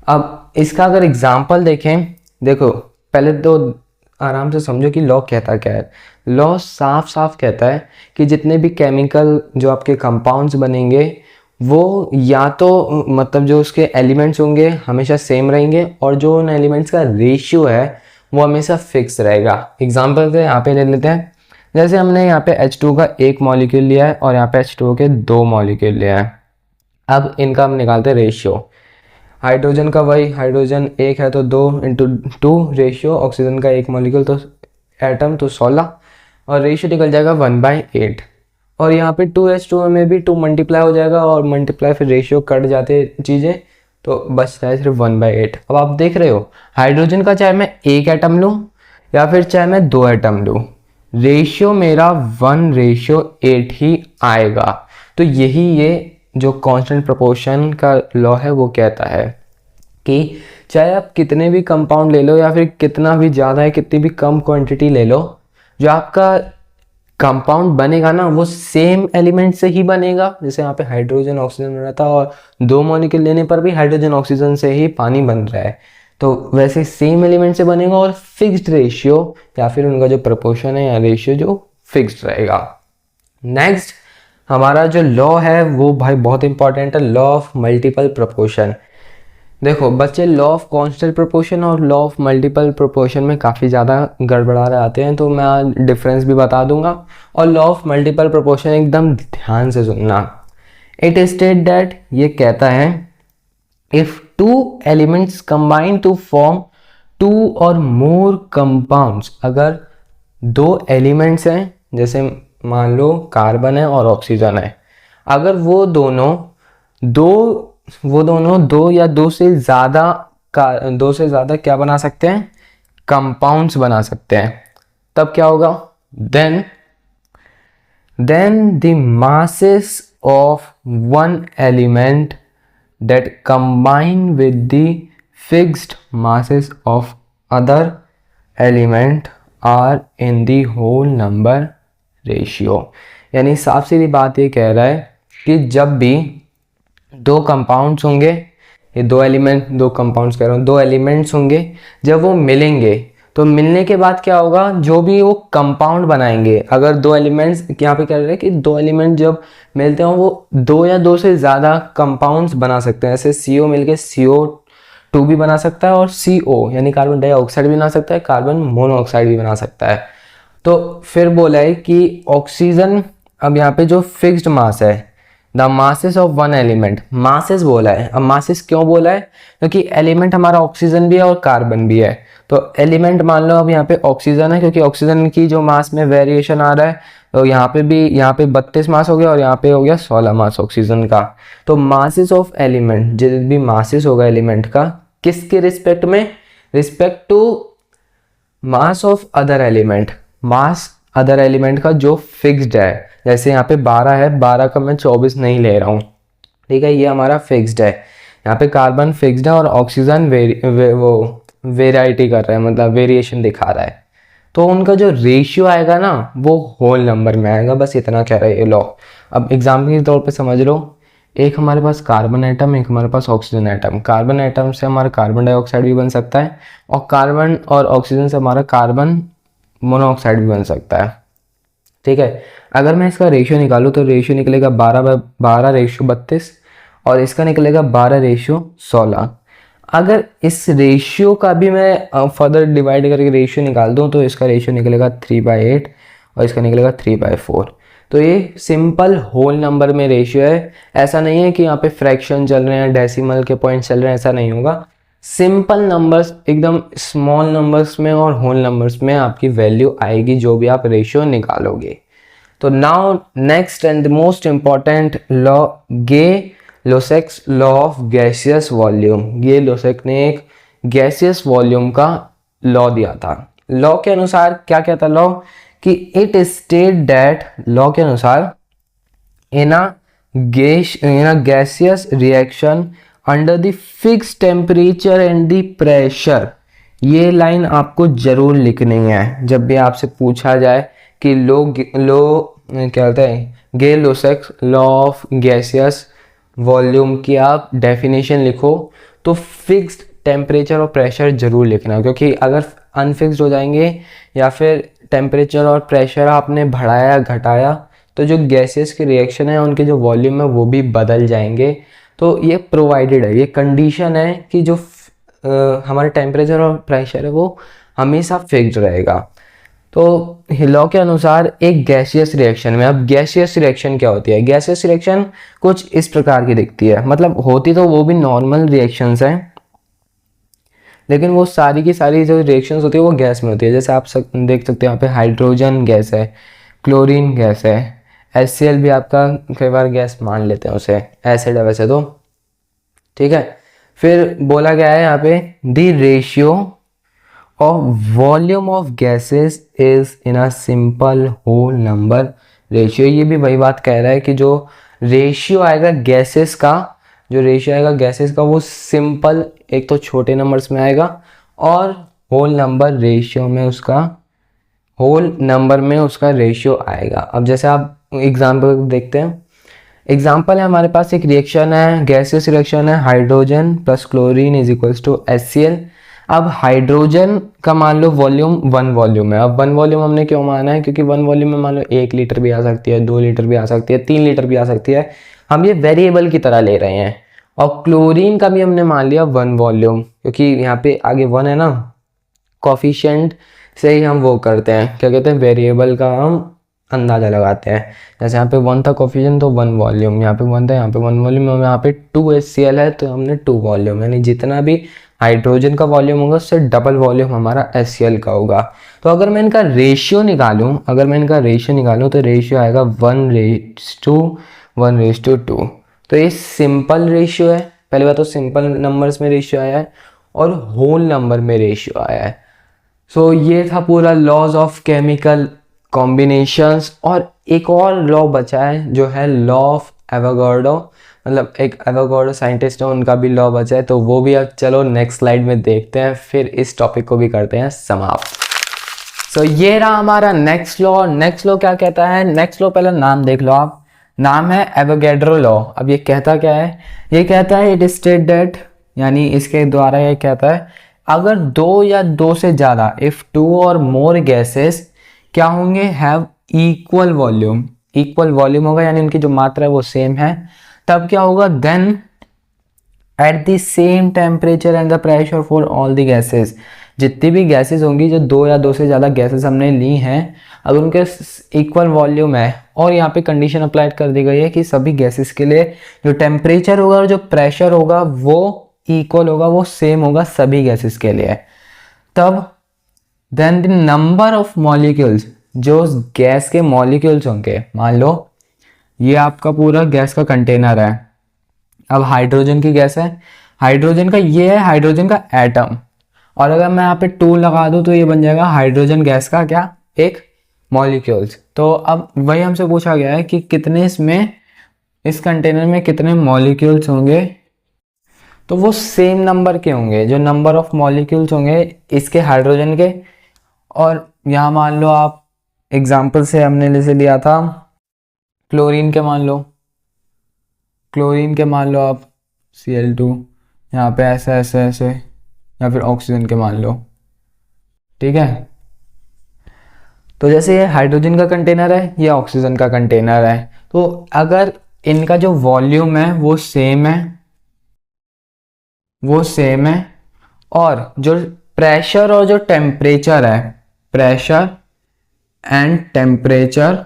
अब इसका अगर एग्जांपल देखें, देखो पहले तो आराम से समझो कि लॉ कहता क्या है। लॉ साफ साफ कहता है कि जितने भी केमिकल जो आपके कंपाउंड्स बनेंगे वो या तो मतलब जो उसके एलिमेंट्स होंगे हमेशा सेम रहेंगे, और जो उन एलिमेंट्स का रेशियो है वो हमेशा फिक्स रहेगा। एग्जांपल से यहाँ पे ले लेते हैं, जैसे हमने यहाँ पे H2 का एक मॉलिक्यूल लिया है और यहाँ पे H2O के 2 मॉलिक्यूल लिया है। अब इनका हम निकालते हैं रेशियो। हाइड्रोजन का वही, हाइड्रोजन 1 है तो 2 इंटू 2 रेशियो, ऑक्सीजन का एक मॉलिक्यूल तो एटम तो 16, और रेशियो निकल जाएगा 1/8। और यहाँ पे 2H2O में भी 2 मल्टीप्लाई हो जाएगा और मल्टीप्लाई फिर रेशियो कट जाते चीज़ें तो बचता है सिर्फ 1/8। अब आप देख रहे हो हाइड्रोजन का चाहे मैं 1 एटम लूँ या फिर चाहे मैं 2 एटम लूँ, रेशियो मेरा 1/8 ही आएगा। तो यही ये जो कांस्टेंट प्रोपोर्शन का लॉ है वो कहता है कि चाहे आप कितने भी कंपाउंड ले लो या फिर कितना भी ज़्यादा है कितनी भी कम क्वांटिटी ले लो, जो आपका कंपाउंड बनेगा ना वो सेम एलिमेंट से ही बनेगा। जैसे यहाँ पे हाइड्रोजन ऑक्सीजन बन रहा था और 2 मॉलिक्यूल लेने पर भी हाइड्रोजन ऑक्सीजन से ही पानी बन रहा है, तो वैसे सेम एलिमेंट से बनेगा और फिक्स्ड रेशियो या फिर उनका जो प्रोपोर्शन है या रेशियो जो फिक्स्ड रहेगा। नेक्स्ट हमारा जो लॉ है वो भाई बहुत इंपॉर्टेंट है, लॉ ऑफ मल्टीपल प्रोपोर्शन। देखो बच्चे लॉ ऑफ कांस्टेंट प्रोपोर्शन और लॉ ऑफ मल्टीपल प्रोपोर्शन में काफ़ी ज़्यादा गड़बड़ा रहे आते हैं, तो मैं आज डिफरेंस भी बता दूंगा। और लॉ ऑफ मल्टीपल प्रोपोर्शन एकदम ध्यान से सुनना। इट स्टेट दैट, ये कहता है if 2 elements combine to form 2 और मोर कंपाउंड्स, अगर 2 एलिमेंट्स हैं जैसे मान लो कार्बन है और ऑक्सीजन है, अगर वो दोनों दो या दो से ज़्यादा क्या बना सकते हैं, कंपाउंड्स बना सकते हैं, तब क्या होगा, then the masses of one element that combine with the fixed masses of other element are in the whole number ratio। यानी साफ सीधी बात ये कह रहा है कि जब भी 2 कंपाउंड्स होंगे, ये 2 एलिमेंट्स होंगे, जब वो मिलेंगे तो मिलने के बाद क्या होगा, जो भी वो कंपाउंड बनाएंगे, अगर 2 एलिमेंट्स यहाँ पे कह रहे हैं कि 2 एलिमेंट जब मिलते हो वो 2 या 2 से ज़्यादा कंपाउंड्स बना सकते हैं। ऐसे CO मिलके CO2 भी बना सकता है और CO यानी कार्बन डाइऑक्साइड भी बना सकता है, कार्बन मोनोऑक्साइड भी बना सकता है। तो फिर बोला है कि ऑक्सीजन, अब यहाँ पे जो फिक्स्ड मास है, the masses of one element, masses बोला है। अब मासेस क्यों बोला है, क्योंकि एलिमेंट हमारा ऑक्सीजन भी है और कार्बन भी है। तो एलिमेंट मान लो अब यहाँ पे ऑक्सीजन है, क्योंकि ऑक्सीजन की जो मास में वेरिएशन आ रहा है, तो यहाँ पे 32 मास हो गया और यहाँ पे हो गया 16 मास ऑक्सीजन का। तो मासेस ऑफ एलिमेंट, जिस भी मासेस होगा एलिमेंट का, किसके रिस्पेक्ट में, respect to mass of other element, mass other element का जो फिक्स्ड है। जैसे यहाँ पे 12 है, 12 का मैं 24 नहीं ले रहा हूँ, ठीक है, ये हमारा फिक्स्ड है। यहाँ पे कार्बन फिक्स्ड है और ऑक्सीजन वेराइटी कर रहा है, मतलब वेरिएशन दिखा रहा है। तो उनका जो रेशियो आएगा ना वो होल नंबर में आएगा, बस इतना कह रहा है ये लॉ। अब एग्जाम्पल के तौर पे समझ लो, एक हमारे पास कार्बन एटम, एक हमारे पास ऑक्सीजन एटम। कार्बन एटम से हमारा कार्बन डाइऑक्साइड भी बन सकता है और कार्बन और ऑक्सीजन से हमारा कार्बन मोनोऑक्साइड भी बन सकता है, ठीक है। अगर मैं इसका रेशियो निकालूँ तो रेशियो निकलेगा 12/12 रेशियो 32 और इसका निकलेगा 12/16। अगर इस रेशियो का भी मैं फर्दर डिवाइड करके रेशियो निकाल दूँ तो इसका रेशियो निकलेगा 3/8 और इसका निकलेगा 3/4। तो ये सिंपल होल नंबर में रेशियो है। ऐसा नहीं है कि यहाँ पे फ्रैक्शन चल रहे हैं, डेसिमल के पॉइंट चल रहे हैं, ऐसा नहीं होगा। सिंपल नंबर्स, एकदम स्मॉल नंबर्स में और होल नंबर्स में आपकी वैल्यू आएगी जो भी आप रेशियो निकालोगे। तो now next and the most important law, Gay Lussac's law of gaseous volume. ये लोसेक ने एक गैसियस वॉल्यूम का लॉ दिया था। लॉ के अनुसार क्या कहता लॉ कि इट स्टेट दैट, लॉ के अनुसार in a gaseous reaction under the fix temperature and the pressure. ये लाइन आपको जरूर लिखनी है जब भी आपसे पूछा जाए कि लो क्या होता है, गे Lussac's law of gaseous volume की आप डेफिनेशन लिखो तो फिक्स्ड टेम्परेचर और प्रेशर जरूर लिखना, क्योंकि अगर अनफिक्स्ड हो जाएंगे या फिर टेम्परेचर और प्रेशर आपने बढ़ाया घटाया तो जो गैसेस के रिएक्शन है उनके जो वॉल्यूम है वो भी बदल जाएंगे। तो ये प्रोवाइडेड है, ये कंडीशन है कि जो हमारा टेम्परेचर और प्रेशर है वो हमेशा फिक्स्ड रहेगा। तो लॉ के अनुसार एक गैसियस रिएक्शन में, अब गैसियस रिएक्शन क्या होती है? गैसियस रिएक्शन कुछ इस प्रकार की दिखती है, मतलब होती तो वो भी नॉर्मल रिएक्शंस हैं लेकिन वो सारी की सारी जो रिएक्शंस होती है वो गैस में होती है। जैसे आप देख सकते हो यहाँ पे हाइड्रोजन गैस है, क्लोरीन गैस है, HCl भी आपका कई बार गैस मान लेते हैं उसे, एसिड है वैसे तो, ठीक है। फिर बोला गया है यहाँ पे the ratio of volume of gases is in a simple whole number ratio. ये भी वही बात कह रहा है कि जो रेशियो आएगा गैसेस का, जो रेशियो आएगा गैसेस का वो सिंपल, एक तो छोटे नंबर्स में आएगा और होल नंबर रेशियो में उसका, होल नंबर में उसका रेशियो आएगा। अब जैसे आप एग्जाम्पल देखते हैं, एग्जाम्पल है हमारे पास एक रिएक्शन है, गैसियस रिएक्शन है, hydrogen plus chlorine is equals to HCl। अब हाइड्रोजन का मान लो वॉल्यूम 1 वॉल्यूम है। अब 1 वॉल्यूम हमने क्यों माना है? क्योंकि 1 वॉल्यूम में मान लो 1 लीटर भी आ सकती है, 2 लीटर भी आ सकती है, 3 लीटर भी आ सकती है, हम ये वेरिएबल की तरह ले रहे हैं। और क्लोरीन का भी हमने मान लिया 1 वॉल्यूम, क्योंकि यहाँ पे आगे 1 है ना, कोफिशिएंट से ही हम वो करते हैं, क्या कहते हैं, वेरिएबल का हम अंदाज़ा लगाते हैं। जैसे यहाँ पे 1 था कोफिशिएंट तो 1 वॉल्यूम, यहाँ पे 1 था, यहाँ पे 1 वॉल्यूम, यहाँ पे 2 HCl है तो हमने 2 वॉल्यूम, यानी जितना भी हाइड्रोजन का वॉल्यूम होगा उससे डबल वॉल्यूम हमारा HCl का होगा। तो अगर मैं इनका रेशियो निकालूं, तो रेशियो आएगा 1:1:2। तो ये सिंपल रेशियो है, पहले बात तो सिंपल नंबर्स में रेशियो आया है और होल नंबर में रेशियो आया है। सो ये था पूरा लॉज ऑफ केमिकल कॉम्बिनेशंस। और एक और लॉ बचा है जो है लॉ ऑफ एवोगाड्रो, मतलब एक एवोगाड्रो साइंटिस्ट है, उनका भी लॉ बचा है, तो वो भी अब चलो नेक्स्ट स्लाइड में देखते हैं, फिर इस टॉपिक को भी करते हैं समाप्त। सो ये रहा हमारा नेक्स्ट लॉ। नेक्स्ट लॉ क्या कहता है? नेक्स्ट लॉ पहले नाम देख लो आप, नाम है एवोगाड्रो लॉ। अब ये कहता क्या है? ये कहता है इट स्टेट दैट, यानी इसके द्वारा ये कहता है अगर 2 या 2 से ज़्यादा, इफ 2 और मोर गैसेस क्या होंगे, have equal volume, equal volume होगा यानी उनकी जो मात्रा है वो सेम है, तब क्या होगा, then at the same temperature and the pressure for all the gases, जितनी भी गैसेस होंगी, जो 2 या 2 से ज़्यादा गैसेस हमने ली हैं, अगर उनके इक्वल वॉल्यूम है और यहाँ पे कंडीशन अप्लाई कर दी गई है कि सभी गैसेस के लिए जो टेम्परेचर होगा और जो प्रेशर होगा वो इक्वल होगा, वो सेम होगा सभी गैसेस के लिए, तब then the number of molecules, जो गैस के मॉलिक्यूल्स होंगे, मान लो ये आपका पूरा गैस का कंटेनर है, अब हाइड्रोजन की गैस है, हाइड्रोजन का ये है हाइड्रोजन का एटम, और अगर मैं यहाँ पे 2 लगा दूँ तो ये बन जाएगा हाइड्रोजन गैस का क्या, एक मॉलिक्यूल्स। तो अब वही हमसे पूछा गया है कि कितने इसमें, इस कंटेनर में कितने मॉलिक्यूल्स होंगे, तो वो सेम नंबर के होंगे, जो नंबर ऑफ मॉलिक्यूल्स होंगे इसके हाइड्रोजन के। और यहाँ मान लो आप एग्जाम्पल से हमने जैसे लिया था क्लोरीन के, मान लो क्लोरीन के मान लो आप Cl2, यहाँ पे ऐसे ऐसे ऐसे, या फिर ऑक्सीजन के मान लो, ठीक है। तो जैसे ये हाइड्रोजन का कंटेनर है, ये ऑक्सीजन का कंटेनर है, तो अगर इनका जो वॉल्यूम है वो सेम है और जो प्रेशर और जो टेम्परेचर है, प्रेशर एंड टेम्परेचर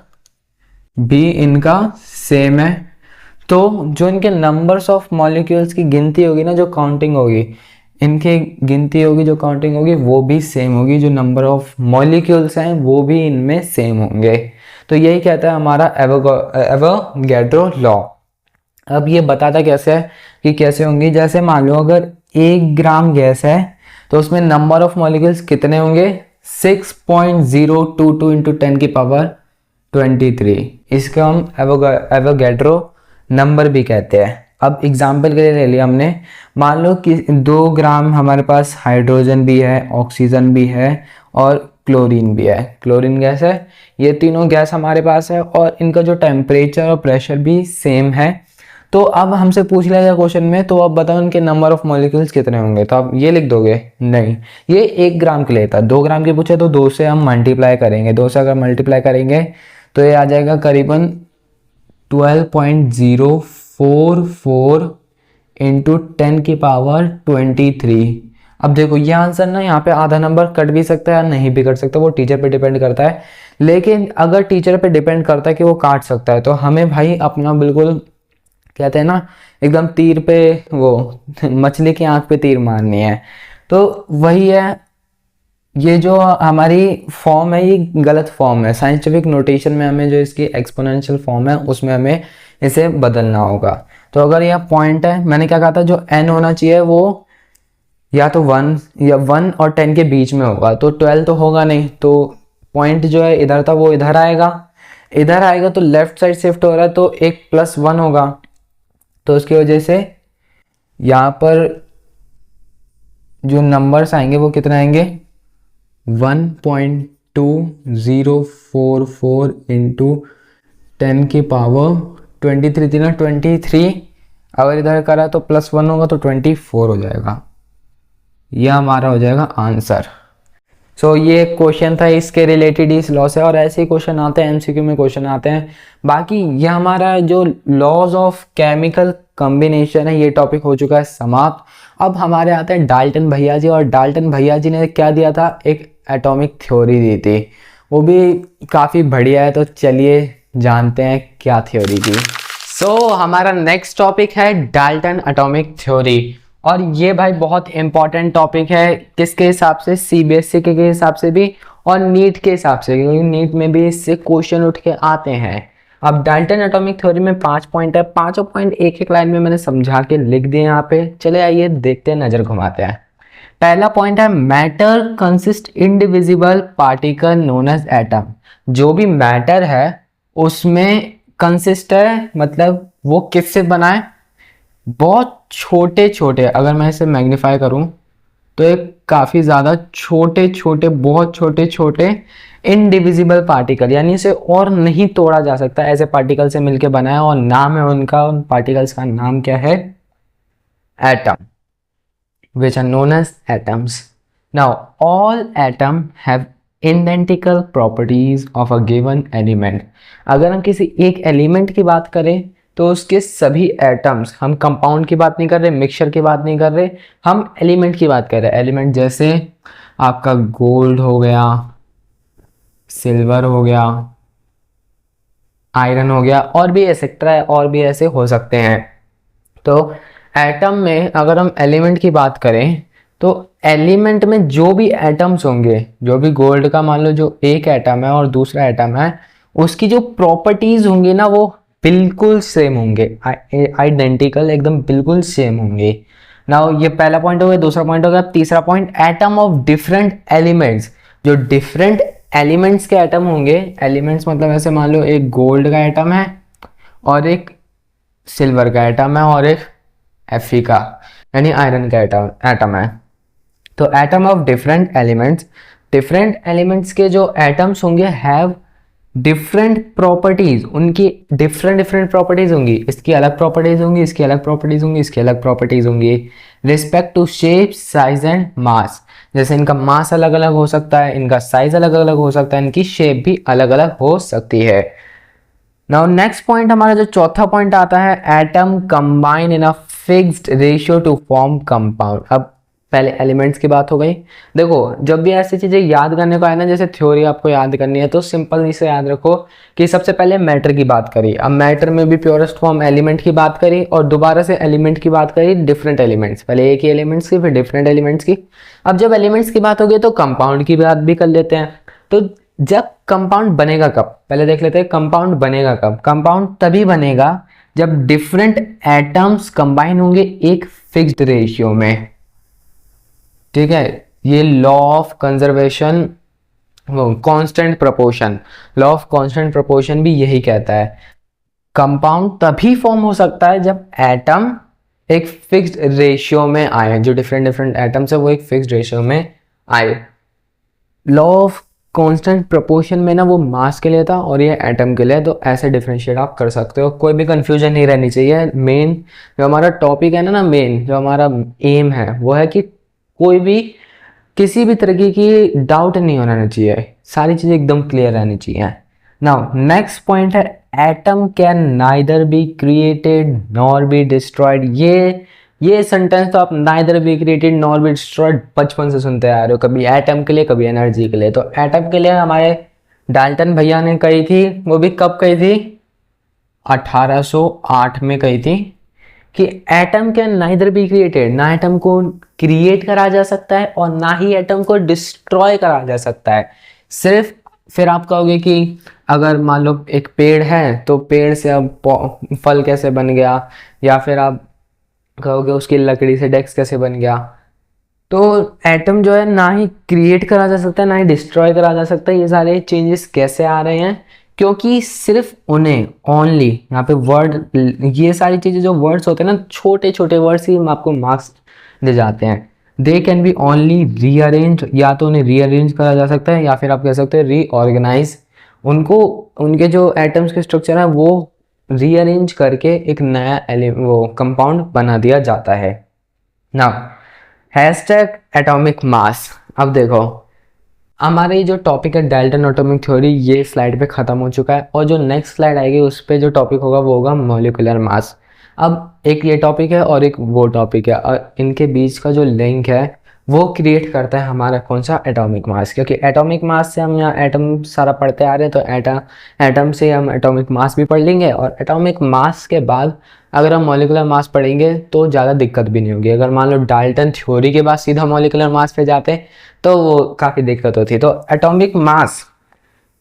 भी इनका सेम है, तो जो इनके नंबर्स ऑफ मॉलिक्यूल्स की गिनती होगी ना, जो काउंटिंग होगी, इनकी गिनती होगी, जो काउंटिंग होगी वो भी सेम होगी, जो नंबर ऑफ मॉलिक्यूल्स हैं वो भी इनमें सेम होंगे। तो यही कहता है हमारा एवोगैड्रो लॉ। अब ये बताता कैसे है कि कैसे होंगी, जैसे मान लो अगर 1 ग्राम गैस है तो उसमें नंबर ऑफ मॉलिक्यूल्स कितने होंगे, 6.022 इंटू 10 की पावर 23। इसको हम एवोगैड्रो नंबर भी कहते हैं। अब एग्जाम्पल के लिए ले लिया हमने, मान लो कि 2 ग्राम हमारे पास हाइड्रोजन भी है, ऑक्सीजन भी है और क्लोरीन भी है, क्लोरीन गैस है, ये तीनों गैस हमारे पास है और इनका जो टेम्परेचर और प्रेशर भी सेम है। तो अब हमसे पूछ लिया गया क्वेश्चन में, तो अब बताओ इनके नंबर ऑफ मॉलिक्यूल्स कितने होंगे, तो आप ये लिख दोगे, नहीं, ये 1 ग्राम के लिए था, 2 ग्राम के पूछे तो 2 से हम मल्टीप्लाई करेंगे, 2 से अगर मल्टीप्लाई करेंगे तो ये आ जाएगा करीबन 12.044 इंटू 10 की पावर 23। अब देखो ये आंसर ना, यहाँ पे आधा नंबर कट भी सकता है या नहीं भी कट सकता, वो टीचर पे डिपेंड करता है। लेकिन अगर टीचर पे डिपेंड करता है कि वो काट सकता है, तो हमें भाई अपना बिल्कुल, कहते हैं ना, एकदम तीर पे, वो मछली की आंख पे तीर मारनी है। तो वही है, ये जो हमारी फॉर्म है ये गलत फॉर्म है, साइंटिफिक नोटेशन में हमें जो इसकी एक्सपोनेंशियल फॉर्म है उसमें हमें इसे बदलना होगा। तो अगर यह पॉइंट है, मैंने क्या कहा था, जो n होना चाहिए वो या तो 1 या 1 और 10 के बीच में होगा, तो 12 तो होगा नहीं, तो पॉइंट जो है इधर था वो इधर आएगा, तो लेफ्ट साइड शिफ्ट हो रहा है तो एक +1 होगा, तो उसकी वजह से यहाँ पर जो नंबर्स आएंगे वो कितना आएंगे, 1.2044 इंटू 10 की पावर 23 थी ना, 23 अगर इधर करा तो +1 होगा तो 24 हो जाएगा, यह हमारा हो जाएगा आंसर। सो ये क्वेश्चन था इसके रिलेटेड इस लॉ से, और ऐसे ही क्वेश्चन आते हैं, एमसीक्यू में क्वेश्चन आते हैं। बाकी ये हमारा जो लॉज ऑफ केमिकल कॉम्बिनेशन है ये टॉपिक हो चुका है समाप्त। अब हमारे आते हैं डाल्टन भैया जी, और डाल्टन भैया जी ने क्या दिया था, एक एटॉमिक थ्योरी दी थी, वो भी काफ़ी बढ़िया है, तो चलिए जानते हैं क्या थ्योरी थी। हमारा नेक्स्ट टॉपिक है डाल्टन एटॉमिक थ्योरी, और ये भाई बहुत इंपॉर्टेंट टॉपिक है, किसके हिसाब से, सीबीएसई के हिसाब से भी और नीट के हिसाब से, क्योंकि नीट में भी इससे क्वेश्चन उठ के आते हैं। अब डाल्टन एटॉमिक थ्योरी में 5 पॉइंट है, 5 पॉइंट एक लाइन में मैंने समझा के लिख दिए यहाँ पे, चले आइए देखते हैं, नजर घुमाते हैं। पहला पॉइंट है matter consist indivisible particle known as atom. जो भी मैटर है उसमें कंसिस्ट है, मतलब वो किससे बना है, बहुत छोटे छोटे, अगर मैं इसे मैग्नीफाई करूं तो एक काफ़ी ज़्यादा छोटे छोटे, बहुत छोटे छोटे इनडिविजिबल पार्टिकल, यानी इसे और नहीं तोड़ा जा सकता, ऐसे पार्टिकल से मिलके बना है, और नाम है उनका, उन पार्टिकल्स का नाम क्या है, atom, which are known as atoms. Now all atom have identical properties of a given element. अगर हम किसी एक एलिमेंट की बात करें तो उसके सभी एटम्स, हम कंपाउंड की बात नहीं कर रहे, मिक्सचर की बात नहीं कर रहे, हम एलिमेंट की बात कर रहे हैं। एलिमेंट जैसे आपका गोल्ड हो गया, सिल्वर हो गया, आयरन हो गया, और भी एक्सेट्रा, और भी ऐसे हो सकते हैं। तो एटम में अगर हम एलिमेंट की बात करें तो एलिमेंट में जो भी एटम्स होंगे, जो भी गोल्ड का मान लो जो एक एटम है और दूसरा एटम है, उसकी जो प्रॉपर्टीज होंगी ना वो बिल्कुल सेम होंगे, आइडेंटिकल, एकदम बिल्कुल सेम होंगे। नाउ ये पहला पॉइंट हो गया, दूसरा पॉइंट हो गया। तीसरा point, atom of different elements, जो डिफरेंट एलिमेंट्स के एटम होंगे, एलिमेंट्स मतलब ऐसे मान लो एक गोल्ड का एटम है और एक सिल्वर का एटम है और एक Fe का यानी आयरन का एटम है। तो atom of different elements, different elements के जो एटम्स होंगे हैव डिफरेंट प्रॉपर्टीज, उनकी डिफरेंट प्रॉपर्टीज होंगी, इसकी अलग प्रॉपर्टीज होंगी, इसकी अलग प्रॉपर्टीज होंगी, इसकी अलग प्रॉपर्टीज होंगी, respect to shape, size and mass. जैसे इनका मास अलग अलग हो सकता है, इनका साइज अलग अलग हो सकता है, इनकी शेप भी अलग अलग हो सकती है। नाउ नेक्स्ट पॉइंट, हमारा जो चौथा पॉइंट आता है, atom combine in a fixed ratio two form compound. अब पहले एलिमेंट्स की बात हो गई। देखो जब भी ऐसी चीजें याद करने को आए ना, जैसे थ्योरी आपको याद करनी है, तो सिंपल से याद रखो कि सबसे पहले मैटर की बात करी, अब मैटर में भी प्योरेस्ट फॉर्म एलिमेंट की बात करी, और दोबारा से एलिमेंट की बात करी, डिफरेंट एलिमेंट्स, पहले एक ही एलिमेंट्स की फिर डिफरेंट एलिमेंट्स की। अब जब एलिमेंट्स की बात होगी तो कंपाउंड की बात भी कर लेते हैं। तो जब कंपाउंड बनेगा कब, पहले देख लेते हैं कंपाउंड बनेगा कब। कंपाउंड तभी बनेगा जब डिफरेंट एटम्स कंबाइन होंगे एक फिक्स्ड रेशियो में, ठीक है। ये law of conservation, constant proportion, law of constant proportion भी यही कहता है। कंपाउंड तभी फॉर्म हो सकता है जब एटम एक फिक्स्ड रेशियो में आए, जो डिफरेंट डिफरेंट एटम्स है वो एक फिक्स्ड रेशियो में आए। लॉ ऑफ कांस्टेंट प्रोपोर्शन में ना वो मास के लिए था और ये एटम के लिए, तो ऐसे डिफरेंशिएट आप कर सकते हो, कोई भी कंफ्यूजन नहीं रहनी चाहिए। मेन जो हमारा टॉपिक है ना, मेन जो हमारा एम है वो है कि कोई भी किसी भी तरीके की डाउट नहीं होना चाहिए, सारी चीज़ें एकदम क्लियर रहनी चाहिए। नाउ नेक्स्ट पॉइंट है, atom can neither be created nor be destroyed. ये सेंटेंस तो आप neither be created nor be destroyed बचपन से सुनते आ रहे हो, कभी एटम के लिए कभी एनर्जी के लिए। तो एटम के लिए हमारे डाल्टन भैया ने कही थी, वो भी कब कही थी, 1808 में कही थी कि atom can neither be created, ना एटम को क्रिएट करा जा सकता है और ना ही एटम को डिस्ट्रॉय करा जा सकता है। सिर्फ फिर आप कहोगे कि अगर मान लो एक पेड़ है तो पेड़ से अब फल कैसे बन गया, या फिर आप कहोगे उसकी लकड़ी से डेस्क कैसे बन गया। तो एटम जो है ना ही क्रिएट करा जा सकता है ना ही डिस्ट्रॉय करा जा सकता है। ये सारे चेंजेस कैसे आ रहे हैं, क्योंकि सिर्फ उन्हें ओनली यहाँ पे वर्ड, ये सारी चीज़ें जो वर्ड्स होते हैं ना, छोटे छोटे वर्ड्स ही आपको मार्क्स दे जाते हैं। They can be only rearrange, या तो उन्हें रीअरेंज करा जा सकता है या फिर आप कह सकते हैं रीऑर्गेनाइज। उनको उनके जो एटम्स के स्ट्रक्चर है वो रीअरेंज करके एक नया वो कंपाउंड बना दिया जाता है। Now hashtag atomic mass. अब देखो हमारे जो टॉपिक है डाल्टन एटॉमिक थ्योरी, ये स्लाइड पे ख़त्म हो चुका है, और जो नेक्स्ट स्लाइड आएगी उस पे जो टॉपिक होगा वो होगा मॉलिक्यूलर मास। अब एक ये टॉपिक है और एक वो टॉपिक है, और इनके बीच का जो लिंक है वो क्रिएट करता है हमारा कौन सा, एटॉमिक मास। क्योंकि एटॉमिक मास से हम यहाँ एटम सारा पढ़ते आ रहे हैं, तो एटम से हम एटॉमिक मास भी पढ़ लेंगे, और एटॉमिक मास के बाद अगर हम मॉलिक्यूलर मास पढ़ेंगे तो ज़्यादा दिक्कत भी नहीं होगी। अगर मान लो डाल्टन थ्योरी के बाद सीधा मॉलिक्यूलर मास पे जाते तो वो काफ़ी दिक्कत होती। तो एटॉमिक मास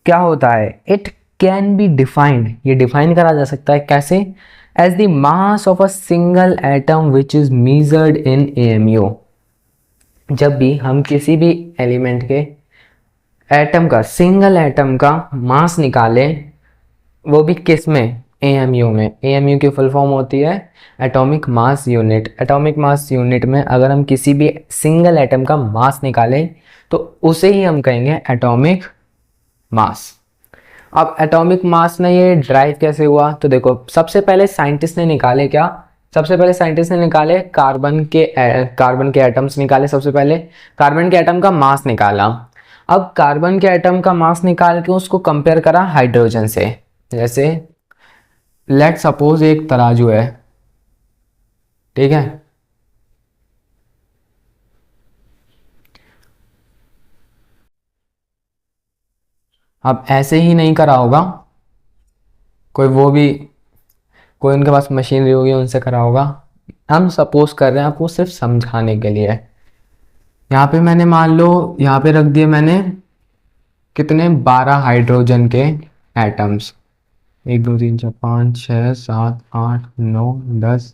क्या होता है, इट कैन बी डिफाइंड, ये डिफाइन करा जा सकता है कैसे, as the mass of a single atom which is measured in AMU। जब भी हम किसी भी एलिमेंट के एटम का, सिंगल एटम का मास निकालें, वो भी किस में, AMU में। AMU की फुल फॉर्म होती है atomic mass unit. Atomic mass unit में अगर हम किसी भी सिंगल एटम का मास निकालें तो उसे ही हम कहेंगे एटॉमिक मास। अब एटॉमिक मास ने ये ड्राइव कैसे हुआ, तो देखो सबसे पहले साइंटिस्ट ने निकाले क्या, सबसे पहले साइंटिस्ट ने निकाले कार्बन के एटम्स निकाले। सबसे पहले कार्बन के एटम का मास निकाला। अब कार्बन के एटम का मास निकाल के उसको कंपेयर करा हाइड्रोजन से। जैसे लेट सपोज एक तराजू है, ठीक है, अब ऐसे ही नहीं करा होगा, कोई वो भी कोई उनके पास मशीनरी होगी उनसे करा होगा। हम सपोज कर रहे हैं आपको सिर्फ समझाने के लिए। यहाँ पे मैंने मान लो यहाँ पे रख दिए मैंने कितने, 12 हाइड्रोजन के एटम्स, 1 2 3 4 5 6 7 8 9 10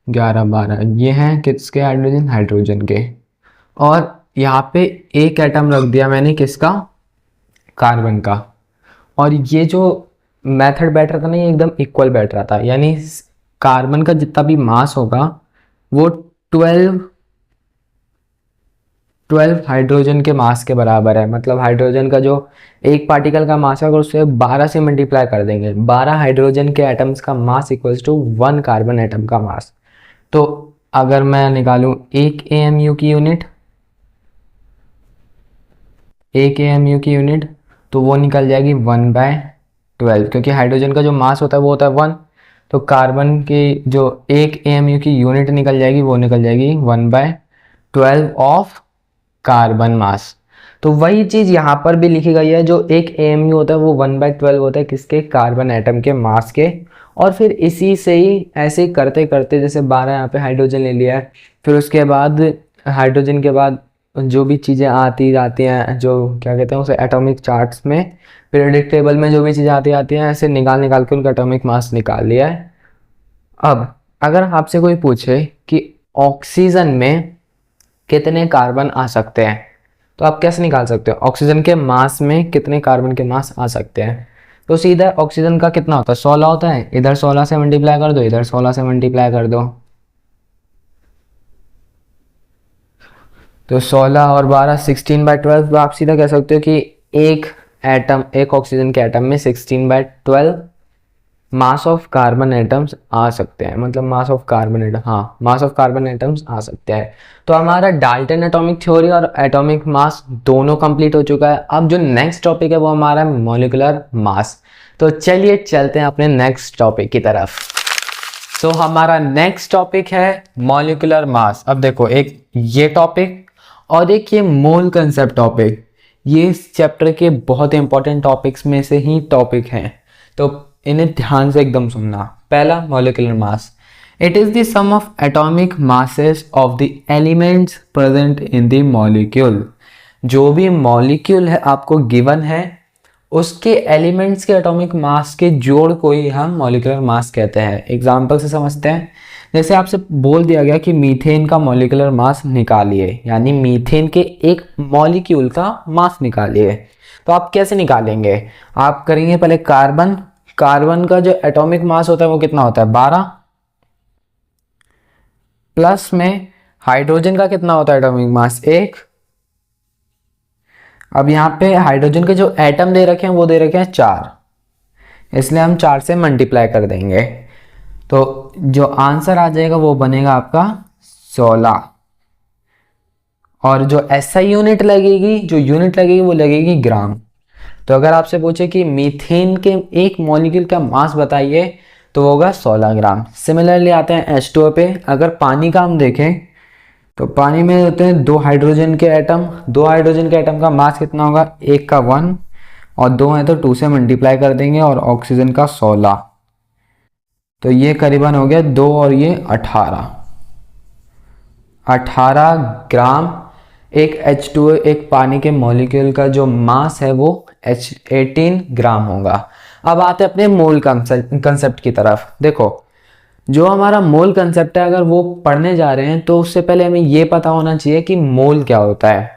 11 12, ये हैं किसके, हाइड्रोजन के। और यहाँ पे एक एटम रख दिया मैंने किसका, कार्बन का। और ये जो मेथड बैठ रहा था ना, ये एकदम इक्वल बैठ रहा था, यानी कार्बन का जितना भी मास होगा वो 12 हाइड्रोजन के मास के बराबर है। मतलब हाइड्रोजन का जो एक पार्टिकल का मास है, अगर उससे 12 से मल्टीप्लाई कर देंगे, 12 हाइड्रोजन के एटम्स का मास इक्वल्स टू 1 कार्बन एटम का मास। तो अगर मैं निकालूं एक AMU की यूनिट, एक एएमयू की यूनिट, तो वो निकल जाएगी 1/12, क्योंकि हाइड्रोजन का जो मास होता है वो होता है 1, तो कार्बन की जो एक एएमयू की यूनिट निकल जाएगी वो निकल जाएगी 1/12 ऑफ कार्बन मास। तो वही चीज़ यहाँ पर भी लिखी गई है, जो एक एएमयू होता है वो 1/12 होता है किसके, कार्बन एटम के मास के। और फिर इसी से ही ऐसे ही करते करते, जैसे 12 यहाँ पे हाइड्रोजन ले लिया है, फिर उसके बाद हाइड्रोजन के बाद जो भी चीज़ें आती जाती हैं, जो क्या कहते हैं उसे, एटॉमिक चार्ट्स में, पीरियोडिक टेबल में जो भी चीज़ें आती आती हैं, ऐसे निकाल निकाल के उनका एटॉमिक मास निकाल लिया है। अब अगर आपसे कोई पूछे कि ऑक्सीजन में कितने कार्बन आ सकते हैं, तो आप कैसे निकाल सकते हो ऑक्सीजन के मास में कितने कार्बन के मास आ सकते हैं। तो सीधा ऑक्सीजन का कितना होता है, 16 होता है, इधर 16 से मल्टीप्लाई कर दो, इधर 16 से मल्टीप्लाई कर दो, तो 16 और 12 16/12। तो आप सीधा कह सकते हो कि एक एटम, एक ऑक्सीजन के एटम में 16/12 मास ऑफ कार्बन एटम्स आ सकते हैं, मतलब मास ऑफ कार्बन एटम, हाँ मास ऑफ कार्बन एटम्स आ सकते हैं। तो हमारा डाल्टन एटॉमिक थ्योरी और एटॉमिक मास दोनों कंप्लीट हो चुका है। अब जो नेक्स्ट टॉपिक है वो हमारा मॉलिक्यूलर मास। तो चलिए चलते हैं अपने नेक्स्ट टॉपिक की तरफ। तो हमारा नेक्स्ट टॉपिक है मॉलिक्यूलर मास। अब देखो, एक ये टॉपिक और एक ये मोल कंसेप्ट टॉपिक, ये इस चैप्टर के बहुत इंपॉर्टेंट टॉपिक्स में से ही टॉपिक हैं, तो इन्हें ध्यान से एकदम सुनना। पहला, molecular mass. It is the sum of atomic masses of the elements present in the molecule. जो भी मॉलिक्यूल है आपको गिवन है, उसके एलिमेंट्स के एटॉमिक मास के जोड़ को ही हम मॉलिक्यूलर मास कहते हैं। एग्जाम्पल से समझते हैं, जैसे आपसे बोल दिया गया कि मीथेन का मॉलिक्यूलर मास निकालिए, यानी मीथेन के एक मॉलिक्यूल का मास निकालिए, तो आप कैसे निकालेंगे, आप करेंगे पहले कार्बन, कार्बन का जो एटॉमिक मास होता है वो कितना होता है 12, प्लस में हाइड्रोजन का कितना होता है एटॉमिक मास 1। अब यहाँ पे हाइड्रोजन के जो एटम दे रखे हैं वो दे रखे हैं 4, इसलिए हम 4 से मल्टीप्लाई कर देंगे, तो जो आंसर आ जाएगा वो बनेगा आपका 16। और जो एसआई यूनिट लगेगी, जो यूनिट लगेगी वो लगेगी ग्राम। तो अगर आपसे पूछे कि मीथेन के एक मॉलिक्यूल का मास बताइए, तो वो होगा 16 ग्राम। सिमिलरली आते हैं H2O पे। अगर पानी का हम देखें तो पानी में होते हैं 2 हाइड्रोजन के एटम, 2 हाइड्रोजन के एटम का मास कितना होगा, एक का 1 और 2 है तो 2 से मल्टीप्लाई कर देंगे, और ऑक्सीजन का 16, तो ये करीबन हो गया 2 और ये 18 ग्राम। एक H2O, एक पानी के मॉलिक्यूल का जो मास है वो 18 ग्राम होगा। अब आते हैं अपने मोल कंसेप्ट की तरफ। देखो, जो हमारा मोल कंसेप्ट है, अगर वो पढ़ने जा रहे हैं तो उससे पहले हमें ये पता होना चाहिए कि मोल क्या होता है।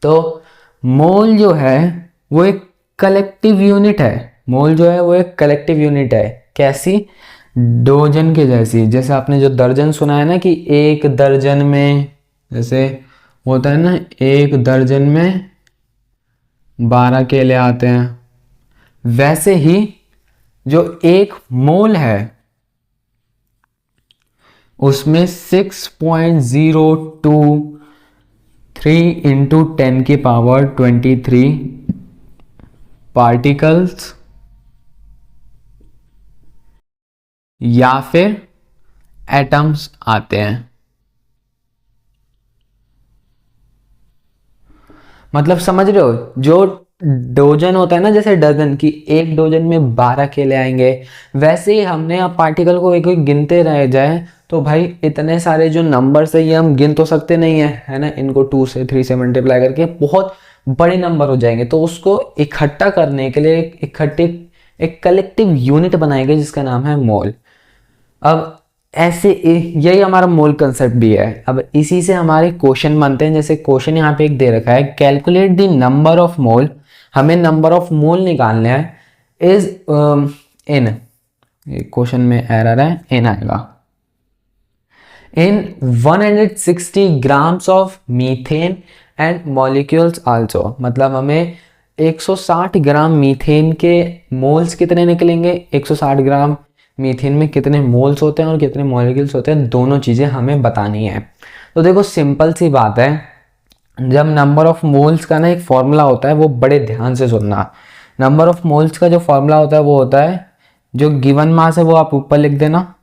तो मोल जो है वो एक कलेक्टिव यूनिट है। मोल जो है वो एक कलेक्टिव यूनिट है। कैसी, डोजन के जैसी। जैसे आपने जो दर्जन सुना है ना, कि एक दर्जन में, जैसे होता है ना, एक दर्जन में 12 केले आते हैं, वैसे ही जो एक मोल है उसमें 6.023 इंटू 10 की पावर 23 पार्टिकल्स या फिर एटम्स आते हैं। मतलब समझ रहे हो, जो डोजन होता है ना, जैसे डजन की, एक डोजन में 12 केले आएंगे, वैसे ही हमने अब पार्टिकल को एक एक गिनते रह जाए तो भाई इतने सारे जो नंबर्स है ये हम गिन तो सकते नहीं है ना, इनको 2 से 3 से मल्टीप्लाई करके बहुत बड़े नंबर हो जाएंगे। तो उसको इकट्ठा करने के लिए एक कलेक्टिव यूनिट बनाई गई जिसका नाम है मोल। अब ऐसे यही हमारा मोल कंसेप्ट भी है। अब इसी से हमारे क्वेश्चन बनते हैं। जैसे क्वेश्चन यहाँ पे एक दे रखा है, calculate the number of mole, हमें नंबर ऑफ मोल निकालने हैं, इज इन, क्वेश्चन में एरर है, इन आएगा, इन 160 grams of methane and molecules also. मतलब हमें 160 ग्राम मीथेन के मोल्स कितने निकलेंगे, 160 ग्राम मीथेन में कितने मोल्स होते हैं और कितने मॉलिक्यूल्स होते हैं, दोनों चीज़ें हमें बतानी है। तो देखो सिंपल सी बात है, जब नंबर ऑफ मोल्स का ना एक फॉर्मूला होता है, वो बड़े ध्यान से सुनना। नंबर ऑफ मोल्स का जो फॉर्मूला होता है वो होता है, जो गिवन मास है वो आप ऊपर लिख देना,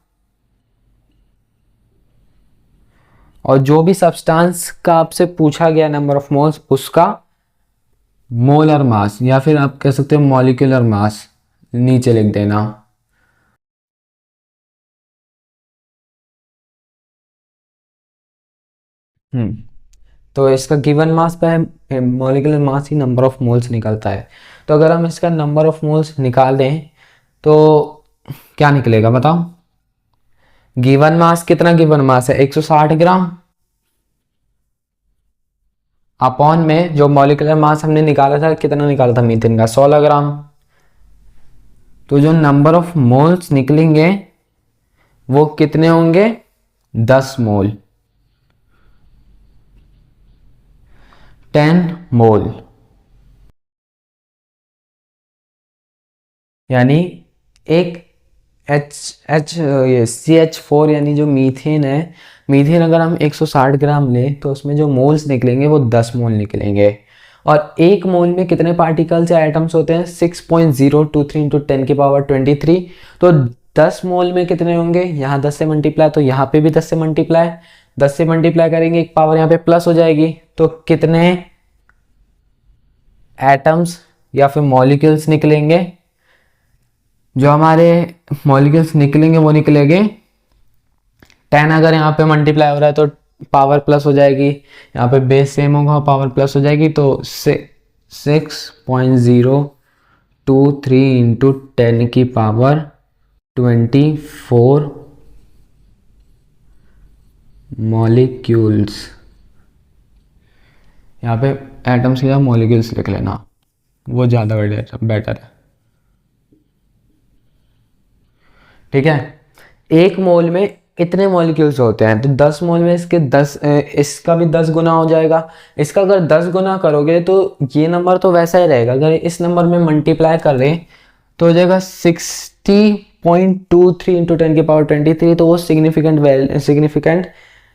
और जो भी सब्सटेंस का आपसे पूछा गया नंबर ऑफ मोल्स, उसका मोलर मास या फिर आप कह सकते हो मॉलिक्यूलर मास नीचे लिख देना। तो इसका गिवन मास पे molecular mass he number of moles निकलता है। तो अगर हम इसका नंबर ऑफ मोल्स निकाल दें तो क्या निकलेगा बताओ। गिवन मास कितना, गिवन मास है 160 ग्राम, अपॉन में जो मॉलिक्यूलर मास हमने निकाला था, कितना निकाला था मीथेन का, 16 ग्राम। तो जो नंबर ऑफ मोल्स निकलेंगे वो कितने होंगे, 10 मोल, 10 मोल। यानी एक एच एच ये CH4 यानी जो मीथेन है, मीथेन अगर हम 160 ग्राम लें तो उसमें जो मोल्स निकलेंगे वो 10 मोल निकलेंगे। और एक मोल में कितने पार्टिकल्स या एटम्स होते हैं, 6.023 इंटू 10 की पावर 23। तो 10 मोल में कितने होंगे, यहाँ 10 से मल्टीप्लाई, तो यहाँ पे भी 10 से मल्टीप्लाई, 10 से मल्टीप्लाई करेंगे, एक पावर यहाँ पे प्लस हो जाएगी। तो कितने एटम्स या फिर मॉलिक्यूल्स निकलेंगे, जो हमारे मॉलिक्यूल्स निकलेंगे वो निकलेंगे 10। अगर यहाँ पे मल्टीप्लाई हो रहा है तो पावर प्लस हो जाएगी, यहाँ पे बेस सेम होगा पावर प्लस हो जाएगी, तो 6.023 इंटू 10 की पावर 24 मॉलिक्यूल्स। यहाँ पे एटम्स या मॉलिक्यूल्स लिख लेना, वो ज़्यादा बेटर है। ठीक है, एक मोल में इतने मॉलिक्यूल्स होते हैं, तो 10 मोल में इसके 10, इसका भी 10 गुना हो जाएगा। इसका अगर 10 गुना करोगे तो ये नंबर तो वैसा ही रहेगा, अगर इस नंबर में मल्टीप्लाई कर रहे हैं तो हो जाएगा 60.23 इंटू 10 की पावर 23। तो वो सिग्निफिकेंट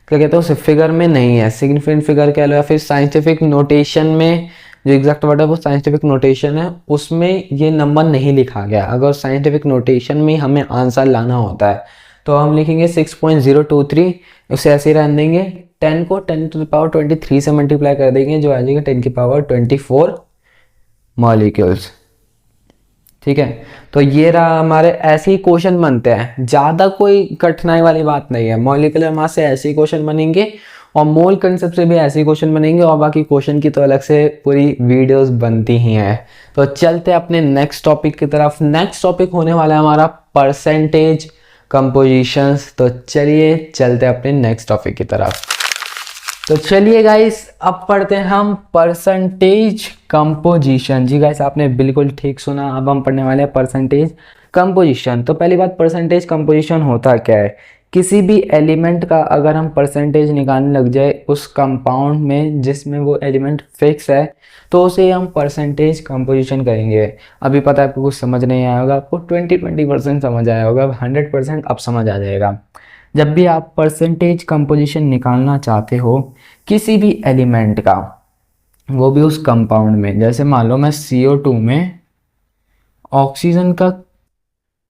क्या कहते हैं उस फिगर में नहीं है, सिग्निफिकेंट फिगर कह लो, या फिर साइंटिफिक नोटेशन में जो एग्जैक्ट वर्ड है वो साइंटिफिक नोटेशन है, उसमें ये नंबर नहीं लिखा गया। अगर साइंटिफिक नोटेशन में हमें आंसर लाना होता है तो हम लिखेंगे 6.023, उसे ऐसे ही रहने देंगे, 10 को 10 टू द पावर 23 से मल्टीप्लाई कर देंगे, जो आ जाएगा 10 की पावर 24 मॉलिक्यूल्स। ठीक है, तो ये रहा हमारे, ऐसे ही क्वेश्चन बनते हैं, ज़्यादा कोई कठिनाई वाली बात नहीं है। मॉलिक्यूलर मास से ऐसे ही क्वेश्चन बनेंगे और मोल कंसेप्ट से भी ऐसे ही क्वेश्चन बनेंगे, और बाकी क्वेश्चन की तो अलग से पूरी वीडियोस बनती ही हैं। तो चलते अपने नेक्स्ट टॉपिक की तरफ। नेक्स्ट टॉपिक होने वाला है हमारा परसेंटेज कंपोजिशंस। तो चलिए चलते अपने नेक्स्ट टॉपिक की तरफ। तो चलिए गाइस, अब पढ़ते हैं हम परसेंटेज कंपोजिशन। जी गाइस, आपने बिल्कुल ठीक सुना, अब हम पढ़ने वाले हैं परसेंटेज कंपोजिशन। तो पहली बात, परसेंटेज कंपोजिशन होता क्या है, किसी भी एलिमेंट का अगर हम परसेंटेज निकालने लग जाए उस कंपाउंड में जिसमें वो एलिमेंट फिक्स है, तो उसे हम परसेंटेज कंपोजिशन करेंगे। अभी पता है आपको कुछ समझ नहीं आया होगा, आपको 20% समझ आया होगा, 100% अब समझ आ जाएगा। जब भी आप परसेंटेज कंपोजिशन निकालना चाहते हो किसी भी एलिमेंट का, वो भी उस कंपाउंड में, जैसे मान लो मैं CO2 में ऑक्सीजन का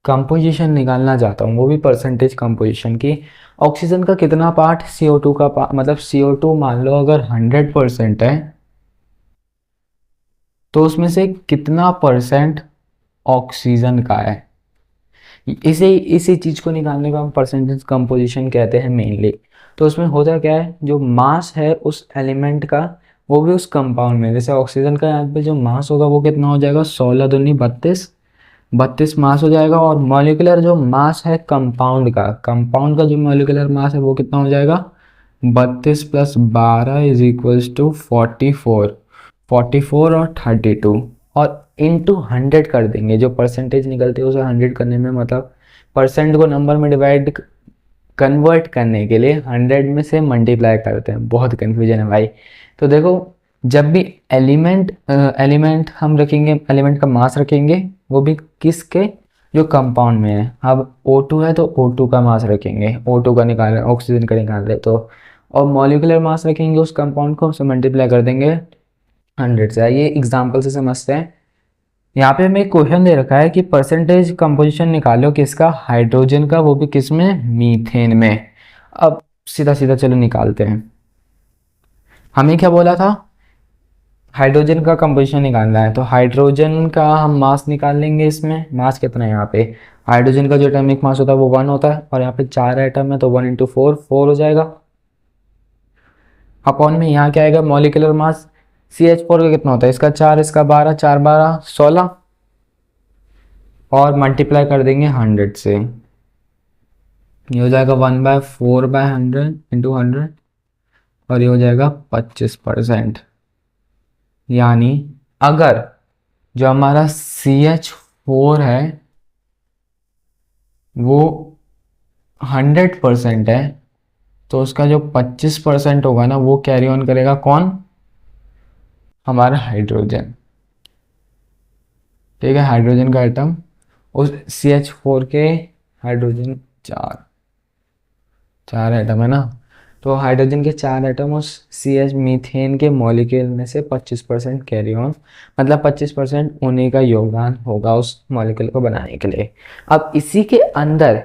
कंपोजिशन निकालना चाहता हूँ, वो भी परसेंटेज कंपोजिशन की, ऑक्सीजन का कितना पार्ट CO2 का मतलब CO2 मान लो अगर 100% है तो उसमें से कितना परसेंट ऑक्सीजन का है, इसी चीज़ को निकालने को हम परसेंटेज कंपोजिशन कहते हैं मेनली। तो उसमें होता क्या है, जो मास है उस एलिमेंट का वो भी उस कंपाउंड में, जैसे ऑक्सीजन का यहाँ पे जो मास होगा वो कितना हो जाएगा, 16 दूनी 32 मास हो जाएगा। और मॉलिक्यूलर जो मास है कंपाउंड का जो मॉलिक्यूलर मास है वो कितना हो जाएगा, 32 प्लस 12 इज इक्वल्स टू 44 और 32, और इंटू 100 कर देंगे। जो परसेंटेज निकलते हैं उसे 100 करने में, मतलब परसेंट को नंबर में कन्वर्ट करने के लिए 100 में से मल्टीप्लाई करते हैं। बहुत कन्फ्यूजन है भाई। तो देखो, जब भी एलिमेंट हम रखेंगे, एलिमेंट का मास रखेंगे, वो भी किसके, जो कंपाउंड में है। अब O2 है तो O2 का मास रखेंगे, O2 का निकाल रहे, ऑक्सीजन का निकाल रहे, तो और मॉलिक्यूलर मास रखेंगे उस कंपाउंड को, उसे मल्टीप्लाई कर देंगे 100 से। ये एग्जाम्पल से समझते हैं। यहाँ पे हमें क्वेश्चन दे रखा है कि परसेंटेज कंपोजिशन निकालो किसका, हाइड्रोजन का, वो भी किस में, मीथेन में। अब सीधा सीधा चलो निकालते हैं। हमें क्या बोला था, हाइड्रोजन का कंपोजिशन निकालना है, तो हाइड्रोजन का हम मास निकाल लेंगे। इसमें मास कितना है, यहाँ पे हाइड्रोजन का जो एटॉमिक मास होता है वो 1 होता है, और यहाँ पे 4 एटम है तो 1 × 4 4 हो जाएगा। अपॉन में यहाँ क्या आएगा, मॉलिक्यूलर मास CH4 का कितना होता है, इसका 4, इसका 12, 4 12 16, और मल्टीप्लाई कर देंगे 100 से। ये हो जाएगा 1/4/100 × 100, और ये हो जाएगा 25%। यानी अगर जो हमारा CH4 है वो 100% है, तो उसका जो 25% होगा ना, वो कैरी ऑन करेगा कौन, हमारा हाइड्रोजन। ठीक है, हाइड्रोजन का एटम उस CH4 के, हाइड्रोजन 4 एटम है ना, तो हाइड्रोजन के 4 एटम उस CH मीथेन के मॉलिक्यूल में से 25% कैरी ऑन, मतलब 25% उन्हीं का योगदान होगा उस मॉलिक्यूल को बनाने के लिए। अब इसी के अंदर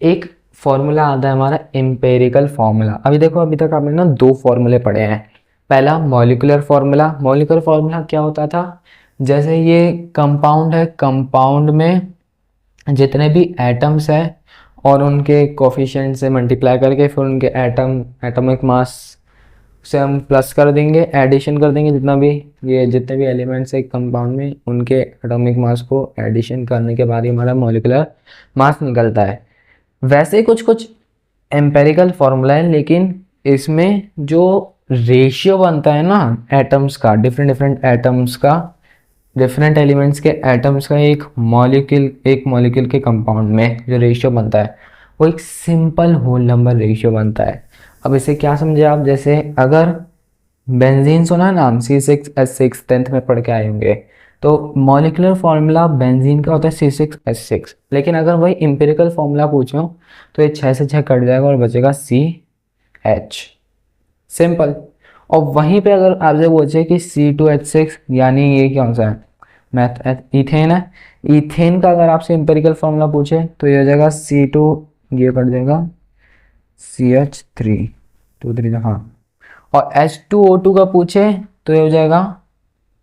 एक फॉर्मूला आता है हमारा एम्पेरिकल फॉर्मूला। अभी देखो, अभी तक आपने ना 2 फॉर्मूले पढ़े हैं। पहला मॉलिक्यूलर फॉर्मूला। मॉलिक्यूलर फॉर्मूला क्या होता था, जैसे ये कंपाउंड है, कंपाउंड में जितने भी एटम्स हैं और उनके कोफिशिएंट से मल्टीप्लाई करके फिर उनके एटॉमिक मास से हम प्लस कर देंगे, एडिशन कर देंगे, जितने भी एलिमेंट्स है कंपाउंड में उनके एटॉमिक मास को एडिशन करने के बाद ही हमारा मॉलिक्यूलर मास निकलता है। वैसे कुछ कुछ एम्पेरिकल फॉर्मूला है, लेकिन इसमें जो रेशियो बनता है ना एटम्स का, डिफरेंट एटम्स का, डिफरेंट एलिमेंट्स के एटम्स का एक मॉलिक्यूल के कंपाउंड में जो रेशियो बनता है वो एक सिंपल होल नंबर रेशियो बनता है। अब इसे क्या समझे आप, जैसे अगर बेंजीन सुना नाम, C6H6 10th में पढ़ के आए होंगे, तो मॉलिक्यूलर फॉर्मूला बेंजीन का होता है C6H6, लेकिन अगर वही इंपेरिकल फॉर्मूला पूछो तो ये 6 से 6 कट जाएगा और बचेगा CH, सिंपल। और वहीं पे अगर आपसे पूछे कि C2H6 यानी ये कौन सा है, इथेन है, इथेन का अगर आपसे इंपेरिकल फॉर्मूला पूछे तो ये हो जाएगा C2, ये कट जाएगा CH3 2 3, हाँ, और H2O2 का पूछे तो ये हो जाएगा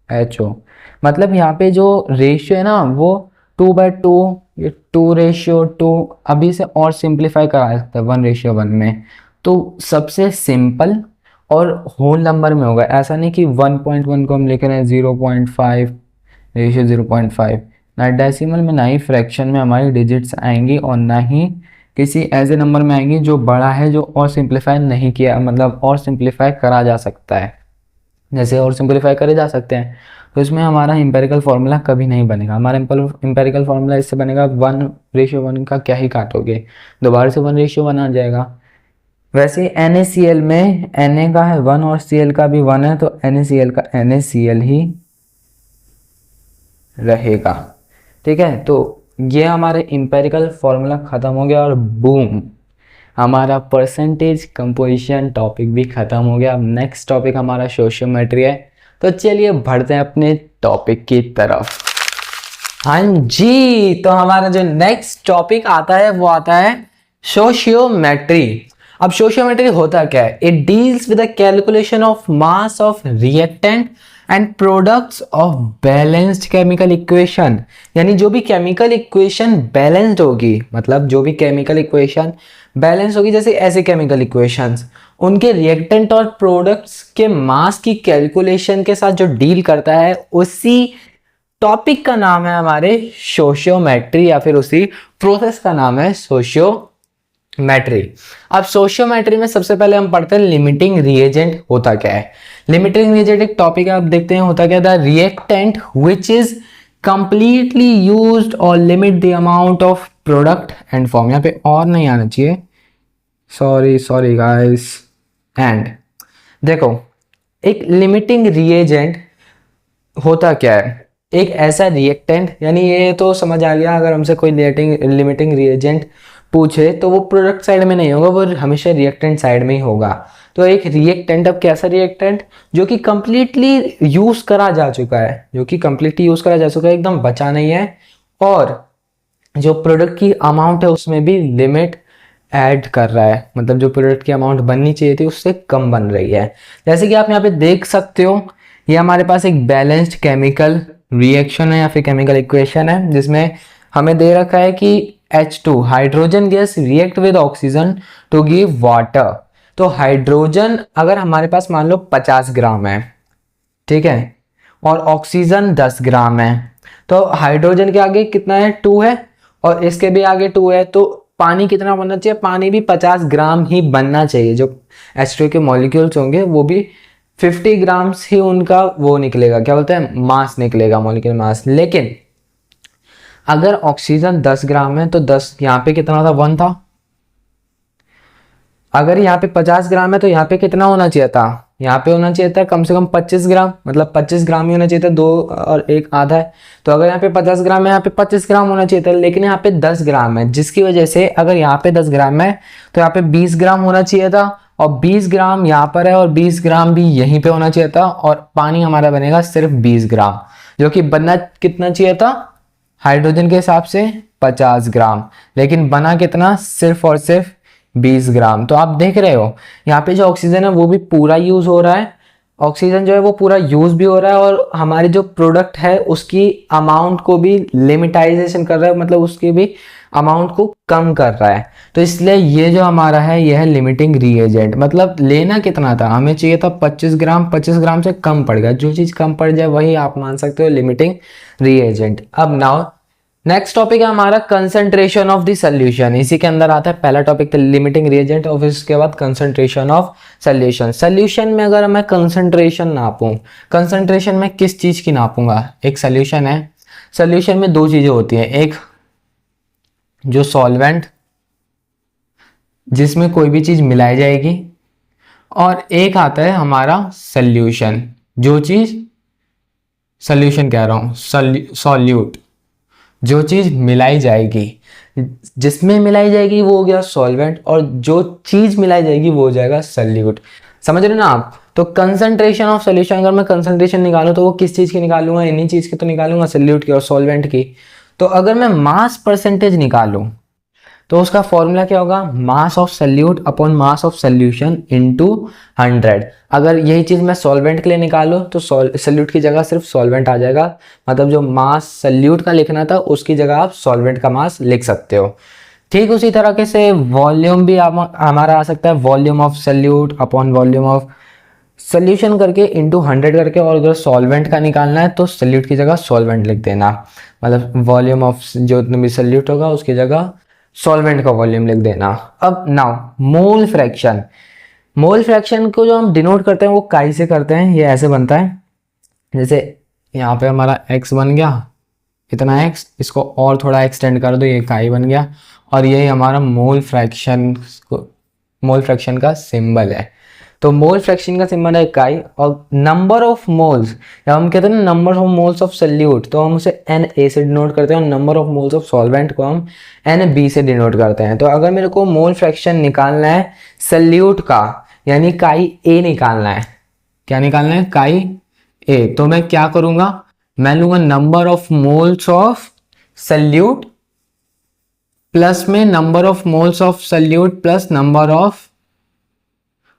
HO। मतलब यहाँ पे जो रेशियो है ना वो 2/2, ये 2:2। अभी से और सिंप्लीफाई करा सकते हैं 1:1 में, तो सबसे सिंपल और होल नंबर में होगा। ऐसा नहीं कि 1.1 को हम लिख रहे हैं 0.5 रेशियो 0.5, ना डेसिमल में ना ही फ्रैक्शन में हमारी डिजिट्स आएंगी, और ना ही किसी ऐसे नंबर में आएंगी जो बड़ा है, जो और सिंप्लीफाई नहीं किया, मतलब और सिंप्लीफाई करा जा सकता है, जैसे और सिंप्लीफाई करे जा सकते हैं। तो इसमें हमारा इंपेरिकल फार्मूला कभी नहीं बनेगा। हमारा इंपेरिकल फार्मूला इससे बनेगा 1:1 का क्या ही काटोगे, दोबारा से 1:1 आ जाएगा। वैसे NaCl में Na का है 1 और Cl का भी 1 है, तो NaCl का NaCl ही रहेगा। ठीक है, तो ये हमारे इंपेरिकल फॉर्मूला खत्म हो गया, और बूम, हमारा परसेंटेज कंपोजिशन टॉपिक भी खत्म हो गया। अब नेक्स्ट टॉपिक हमारा सोशियोमेट्री है, तो चलिए बढ़ते हैं अपने टॉपिक की तरफ। हाँ जी, तो हमारा जो नेक्स्ट टॉपिक आता है वो आता है सोशियोमेट्री। अब सोशियोमेट्री होता क्या है, it deals with the calculation of mass of reactant and products of balanced chemical equation. यानी जो भी केमिकल इक्वेशन बैलेंस्ड होगी, मतलब जो भी केमिकल इक्वेशन बैलेंस होगी, जैसे ऐसे केमिकल इक्वेशंस, उनके रिएक्टेंट और प्रोडक्ट्स के मास की कैलकुलेशन के साथ जो डील करता है, उसी टॉपिक का नाम है हमारे सोशियोमेट्री, या फिर उसी प्रोसेस का नाम है सोशियोमेट्री। अब सोशियोमेट्री में सबसे पहले हम पढ़ते हैं लिमिटिंग रिएजेंट होता क्या है। लिमिटिंग रिएजेंट एक टॉपिक है, आप देखते हैं होता क्या, the reactant which is completely used और limit the amount of product and form. यहाँ पे और नहीं आना चाहिए, सॉरी गाइस। एंड देखो, एक लिमिटिंग रिएजेंट होता क्या है, एक ऐसा रिएक्टेंट, यानी ये तो समझ आ गया, अगर हमसे कोई लिमिटिंग रिएजेंट पूछे तो वो प्रोडक्ट साइड में नहीं होगा, वो हमेशा रिएक्टेंट साइड में ही होगा। तो एक रिएक्टेंट, अब कैसा रिएक्टेंट, जो कि कंप्लीटली यूज करा जा चुका है, जो कि कंप्लीटली यूज करा जा चुका है, एकदम बचा नहीं है, और जो प्रोडक्ट की अमाउंट है उसमें भी लिमिट ऐड कर रहा है, मतलब जो प्रोडक्ट की अमाउंट बननी चाहिए थी उससे कम बन रही है। जैसे कि आप यहाँ पे देख सकते हो, ये हमारे पास एक बैलेंस्ड केमिकल रिएक्शन है या फिर केमिकल इक्वेशन है, जिसमें हमें दे रखा है कि H2 hydrogen gas react with oxygen to give water. तो हाइड्रोजन अगर हमारे पास मान लो 50 ग्राम है, ठीक है, और ऑक्सीजन 10 ग्राम है, तो हाइड्रोजन के आगे कितना है, 2 है, और इसके भी आगे 2 है, तो पानी कितना बनना चाहिए, पानी भी 50 ग्राम ही बनना चाहिए। जो H2 के मॉलिक्यूल्स होंगे वो भी 50 ग्राम्स ही उनका वो निकलेगा, क्या बोलते हैं, मास निकलेगा, मॉलिक्यूल मास। लेकिन अगर ऑक्सीजन 10 ग्राम है तो 10 यहाँ पे कितना था, 1 था। अगर यहाँ पे 50 ग्राम है तो यहाँ पे कितना होना चाहिए था, यहाँ पे होना चाहिए था कम से कम 25 ग्राम, मतलब 25 ग्राम ही होना चाहिए था, 2 और 1 आधा है। तो अगर यहाँ पे 50 ग्राम है, यहाँ पे 25 ग्राम होना चाहिए था, लेकिन यहाँ पे 10 ग्राम है, जिसकी वजह से अगर यहाँ पे 10 ग्राम है तो यहाँ पे 20 ग्राम होना चाहिए था, और 20 ग्राम यहाँ पर है और 20 ग्राम भी यहीं पे होना चाहिए था, और पानी हमारा बनेगा सिर्फ 20 ग्राम, जो कि बनना कितना चाहिए था हाइड्रोजन के हिसाब से 50 ग्राम, लेकिन बना कितना, सिर्फ और सिर्फ 20 ग्राम। तो आप देख रहे हो यहाँ पे जो ऑक्सीजन है वो भी पूरा यूज हो रहा है, ऑक्सीजन जो है वो पूरा यूज भी हो रहा है, और हमारी जो प्रोडक्ट है उसकी अमाउंट को भी लिमिटाइजेशन कर रहा है, मतलब उसकी भी अमाउंट को कम कर रहा है। तो इसलिए ये जो हमारा है ये है लिमिटिंग रिएजेंट। मतलब लेना कितना था, हमें चाहिए था 25 ग्राम, 25 ग्राम से कम पड़ गया, जो चीज़ कम पड़ जाए वही आप मान सकते हो लिमिटिंग रिएजेंट। अब नाउ नेक्स्ट टॉपिक है हमारा कंसंट्रेशन ऑफ द सॉल्यूशन। इसी के अंदर आता है पहला टॉपिक लिमिटिंग रिएजेंट, और इसके बाद कंसंट्रेशन ऑफ सॉल्यूशन। सॉल्यूशन में अगर मैं कंसंट्रेशन नापूं, कंसंट्रेशन में किस चीज की नापूंगा, एक सॉल्यूशन है, सॉल्यूशन में 2 चीजें होती हैं, एक जो सॉल्वेंट जिसमें कोई भी चीज मिलाई जाएगी, और एक आता है हमारा सॉल्यूशन, जो चीज सॉल्यूशन कह रहा हूं, सॉल्यूट, जो चीज मिलाई जाएगी, जिसमें मिलाई जाएगी वो हो गया सॉल्वेंट, और जो चीज मिलाई जाएगी वो हो जाएगा सॉल्यूट। समझ रहे हो ना आप। तो कंसंट्रेशन ऑफ सॉल्यूशन, अगर मैं कंसंट्रेशन निकालूं तो वो किस चीज की निकालूंगा, इन्हीं चीज की तो निकालूंगा, सॉल्यूट की और सॉल्वेंट की। तो अगर मैं मास परसेंटेज निकालूं तो उसका फॉर्मूला क्या होगा, mass of solute upon mass of solution into 100। अगर यही चीज मैं सॉल्वेंट के लिए निकालूं तो सॉल्यूट की जगह सिर्फ सॉल्वेंट आ जाएगा, मतलब जो मास सॉल्यूट का लिखना था उसकी जगह आप सॉल्वेंट का मास लिख सकते हो। ठीक उसी तरीके से वॉल्यूम भी हमारा आ सकता है, volume of solute upon volume of solution करके इंटू 100 करके, और अगर सॉल्वेंट का निकालना है तो सॉल्यूट की जगह सॉल्वेंट लिख देना, मतलब वॉल्यूम ऑफ जो भी सॉल्यूट होगा उसकी जगह सॉल्वेंट का वॉल्यूम लिख देना। अब now mole fraction, mole fraction को जो हम डिनोट करते हैं वो काई से करते हैं। ये ऐसे बनता है, जैसे यहाँ पे हमारा x बन गया, इतना x, इसको और थोड़ा एक्सटेंड कर दो, ये काई बन गया, और यही हमारा मोल फ्रैक्शन का सिंबल है। तो मोल फ्रैक्शन का सिंबल है काई, और नंबर ऑफ मोल्स, जब हम कहते हैं ना number of moles of solute, तो हम उसे Na से डिनोट करते हैं, और number of moles of solvent को हम Nb से डिनोट करते हैं। तो अगर मेरे को मोल फ्रैक्शन निकालना है सॉल्यूट का, यानी काई A निकालना है, क्या निकालना है, काई A, तो मैं क्या करूंगा, मैं लूंगा number of moles of solute plus में number of moles of solute plus number of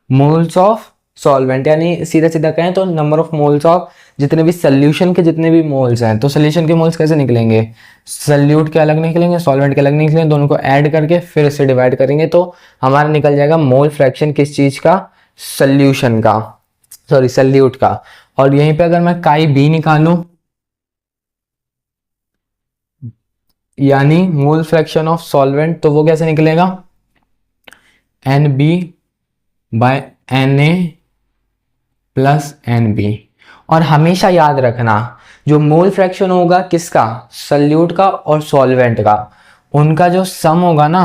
moles of solvent, यानी सीधा सीधा कहें तो नंबर ऑफ मोल्स ऑफ जितने भी सॉल्यूशन के जितने भी मोल्स हैं। तो सॉल्यूशन के मोल्स कैसे निकलेंगे, सॉल्यूट के अलग निकलेंगे, सॉल्वेंट के अलग निकलेंगे, दोनों को ऐड करके फिर इससे डिवाइड करेंगे, तो हमारा निकल जाएगा मोल फ्रैक्शन किस चीज का, सॉल्यूशन का, सॉरी सॉल्यूट का। और यहीं पे अगर मैं काई बी निकालूं, यानी मोल फ्रैक्शन ऑफ सॉल्वेंट, तो वो कैसे निकलेगा, NB by Na plus NB। और हमेशा याद रखना जो मोल फ्रैक्शन होगा किसका, सॉल्यूट का और सॉल्वेंट का, उनका जो सम होगा ना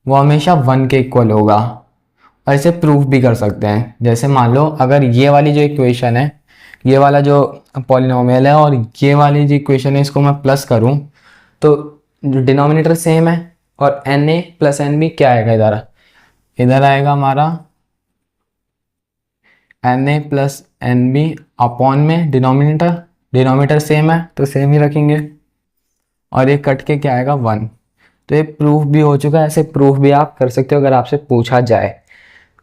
वो हमेशा 1 के इक्वल होगा। और इसे प्रूफ भी कर सकते हैं, जैसे मान लो अगर ये वाली जो इक्वेशन है, ये वाला जो पॉलिनोमियल है, और ये वाली जो इक्वेशन है इसको मैं प्लस करूं, तो डिनोमिनेटर सेम है और Na प्लस NB क्या आएगा इधर आएगा हमारा Na प्लस NB अपॉन में डिनोमिनेटर सेम है तो सेम ही रखेंगे और ये कट के क्या आएगा 1। तो ये प्रूफ भी हो चुका है। ऐसे प्रूफ भी आप कर सकते हो अगर आपसे पूछा जाए।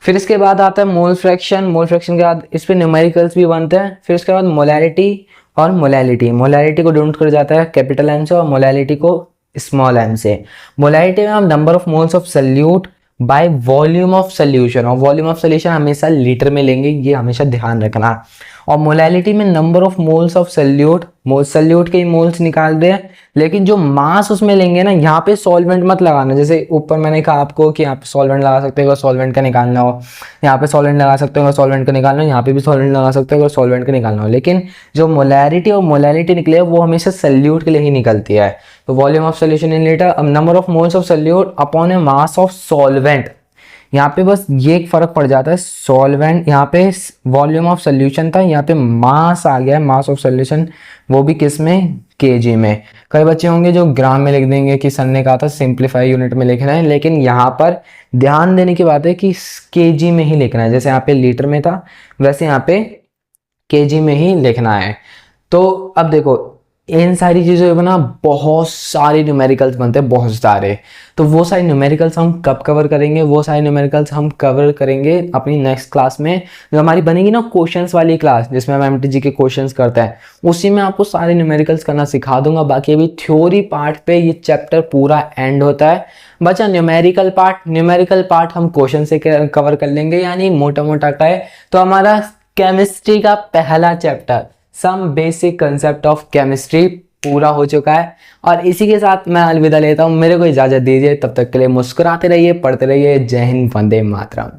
फिर इसके बाद आता है मोल फ्रैक्शन के बाद इस पे न्यूमेरिकल्स भी बनते हैं। फिर इसके बाद मोलैलिटी और मोलैलिटी को डिनोट कर जाता है कैपिटल M से और मोलैलिटी को स्मॉल m से। मोलैलिटी में हम number of moles of salute by volume of solution, और वॉल्यूम ऑफ सोल्यूशन हमेशा लीटर में लेंगे, ये हमेशा ध्यान रखना। और मोलैलिटी में number of moles of salute के मोल्स निकाल दे, लेकिन जो मास उसमें लेंगे ना, यहाँ पे सॉल्वेंट मत लगाना। जैसे ऊपर मैंने कहा आपको कि यहाँ पे सॉल्वेंट लगा सकते हो अगर सॉल्वेंट का निकालना हो, यहाँ पे सॉल्वेंट लगा सकते हो अगर सॉल्वेंट का निकालना हो, यहाँ पे भी सॉल्वेंट लगा सकते हो अगर सॉल्वेंट का निकालना हो। लेकिन जो मोलैरिटी और मोलैलिटी निकले वो हमेशा सल्यूट के लिए ही निकलती है। तो volume of solution in litre, अब number of moles of solute upon a mass of solvent. यहाँ पे बस ये एक फर्क पड़ जाता है, सॉल्वेंट यहाँ पे वॉल्यूम ऑफ सोल्यूशन था, यहाँ पे मास आ गया है, मास ऑफ सोल्यूशन, वो भी किस में, केजी में। कई बच्चे होंगे जो ग्राम में लिख देंगे कि सर ने कहा था सिंप्लीफाई यूनिट में लिखना है, लेकिन यहाँ पर ध्यान देने की बात है कि केजी में ही लिखना है। जैसे यहाँ पे लीटर में था वैसे यहाँ पे केजी में ही लिखना है। तो अब देखो इन सारी चीज़ों में ना बहुत सारे न्यूमेरिकल्स बनते हैं, बहुत सारे। तो वो सारे न्यूमेरिकल्स हम कब कवर करेंगे, वो सारे न्यूमेरिकल्स हम कवर करेंगे अपनी नेक्स्ट क्लास में, जो हमारी बनेगी ना क्वेश्चंस वाली क्लास, जिसमें हम एमटीजी के क्वेश्चंस करते हैं, उसी में आपको सारे न्यूमेरिकल्स करना सिखा दूंगा। बाकी अभी थ्योरी पार्ट पे ये चैप्टर पूरा एंड होता है। बचा न्यूमेरिकल पार्ट हम क्वेश्चन से कवर कर लेंगे, यानी मोटा मोटा का है। तो हमारा केमिस्ट्री का पहला chapter some basic concept of chemistry पूरा हो चुका है। और इसी के साथ मैं अलविदा लेता हूँ, मेरे को इजाज़त दीजिए। तब तक के लिए मुस्कुराते रहिए, पढ़ते रहिए। जय हिंद, वंदे मातरम।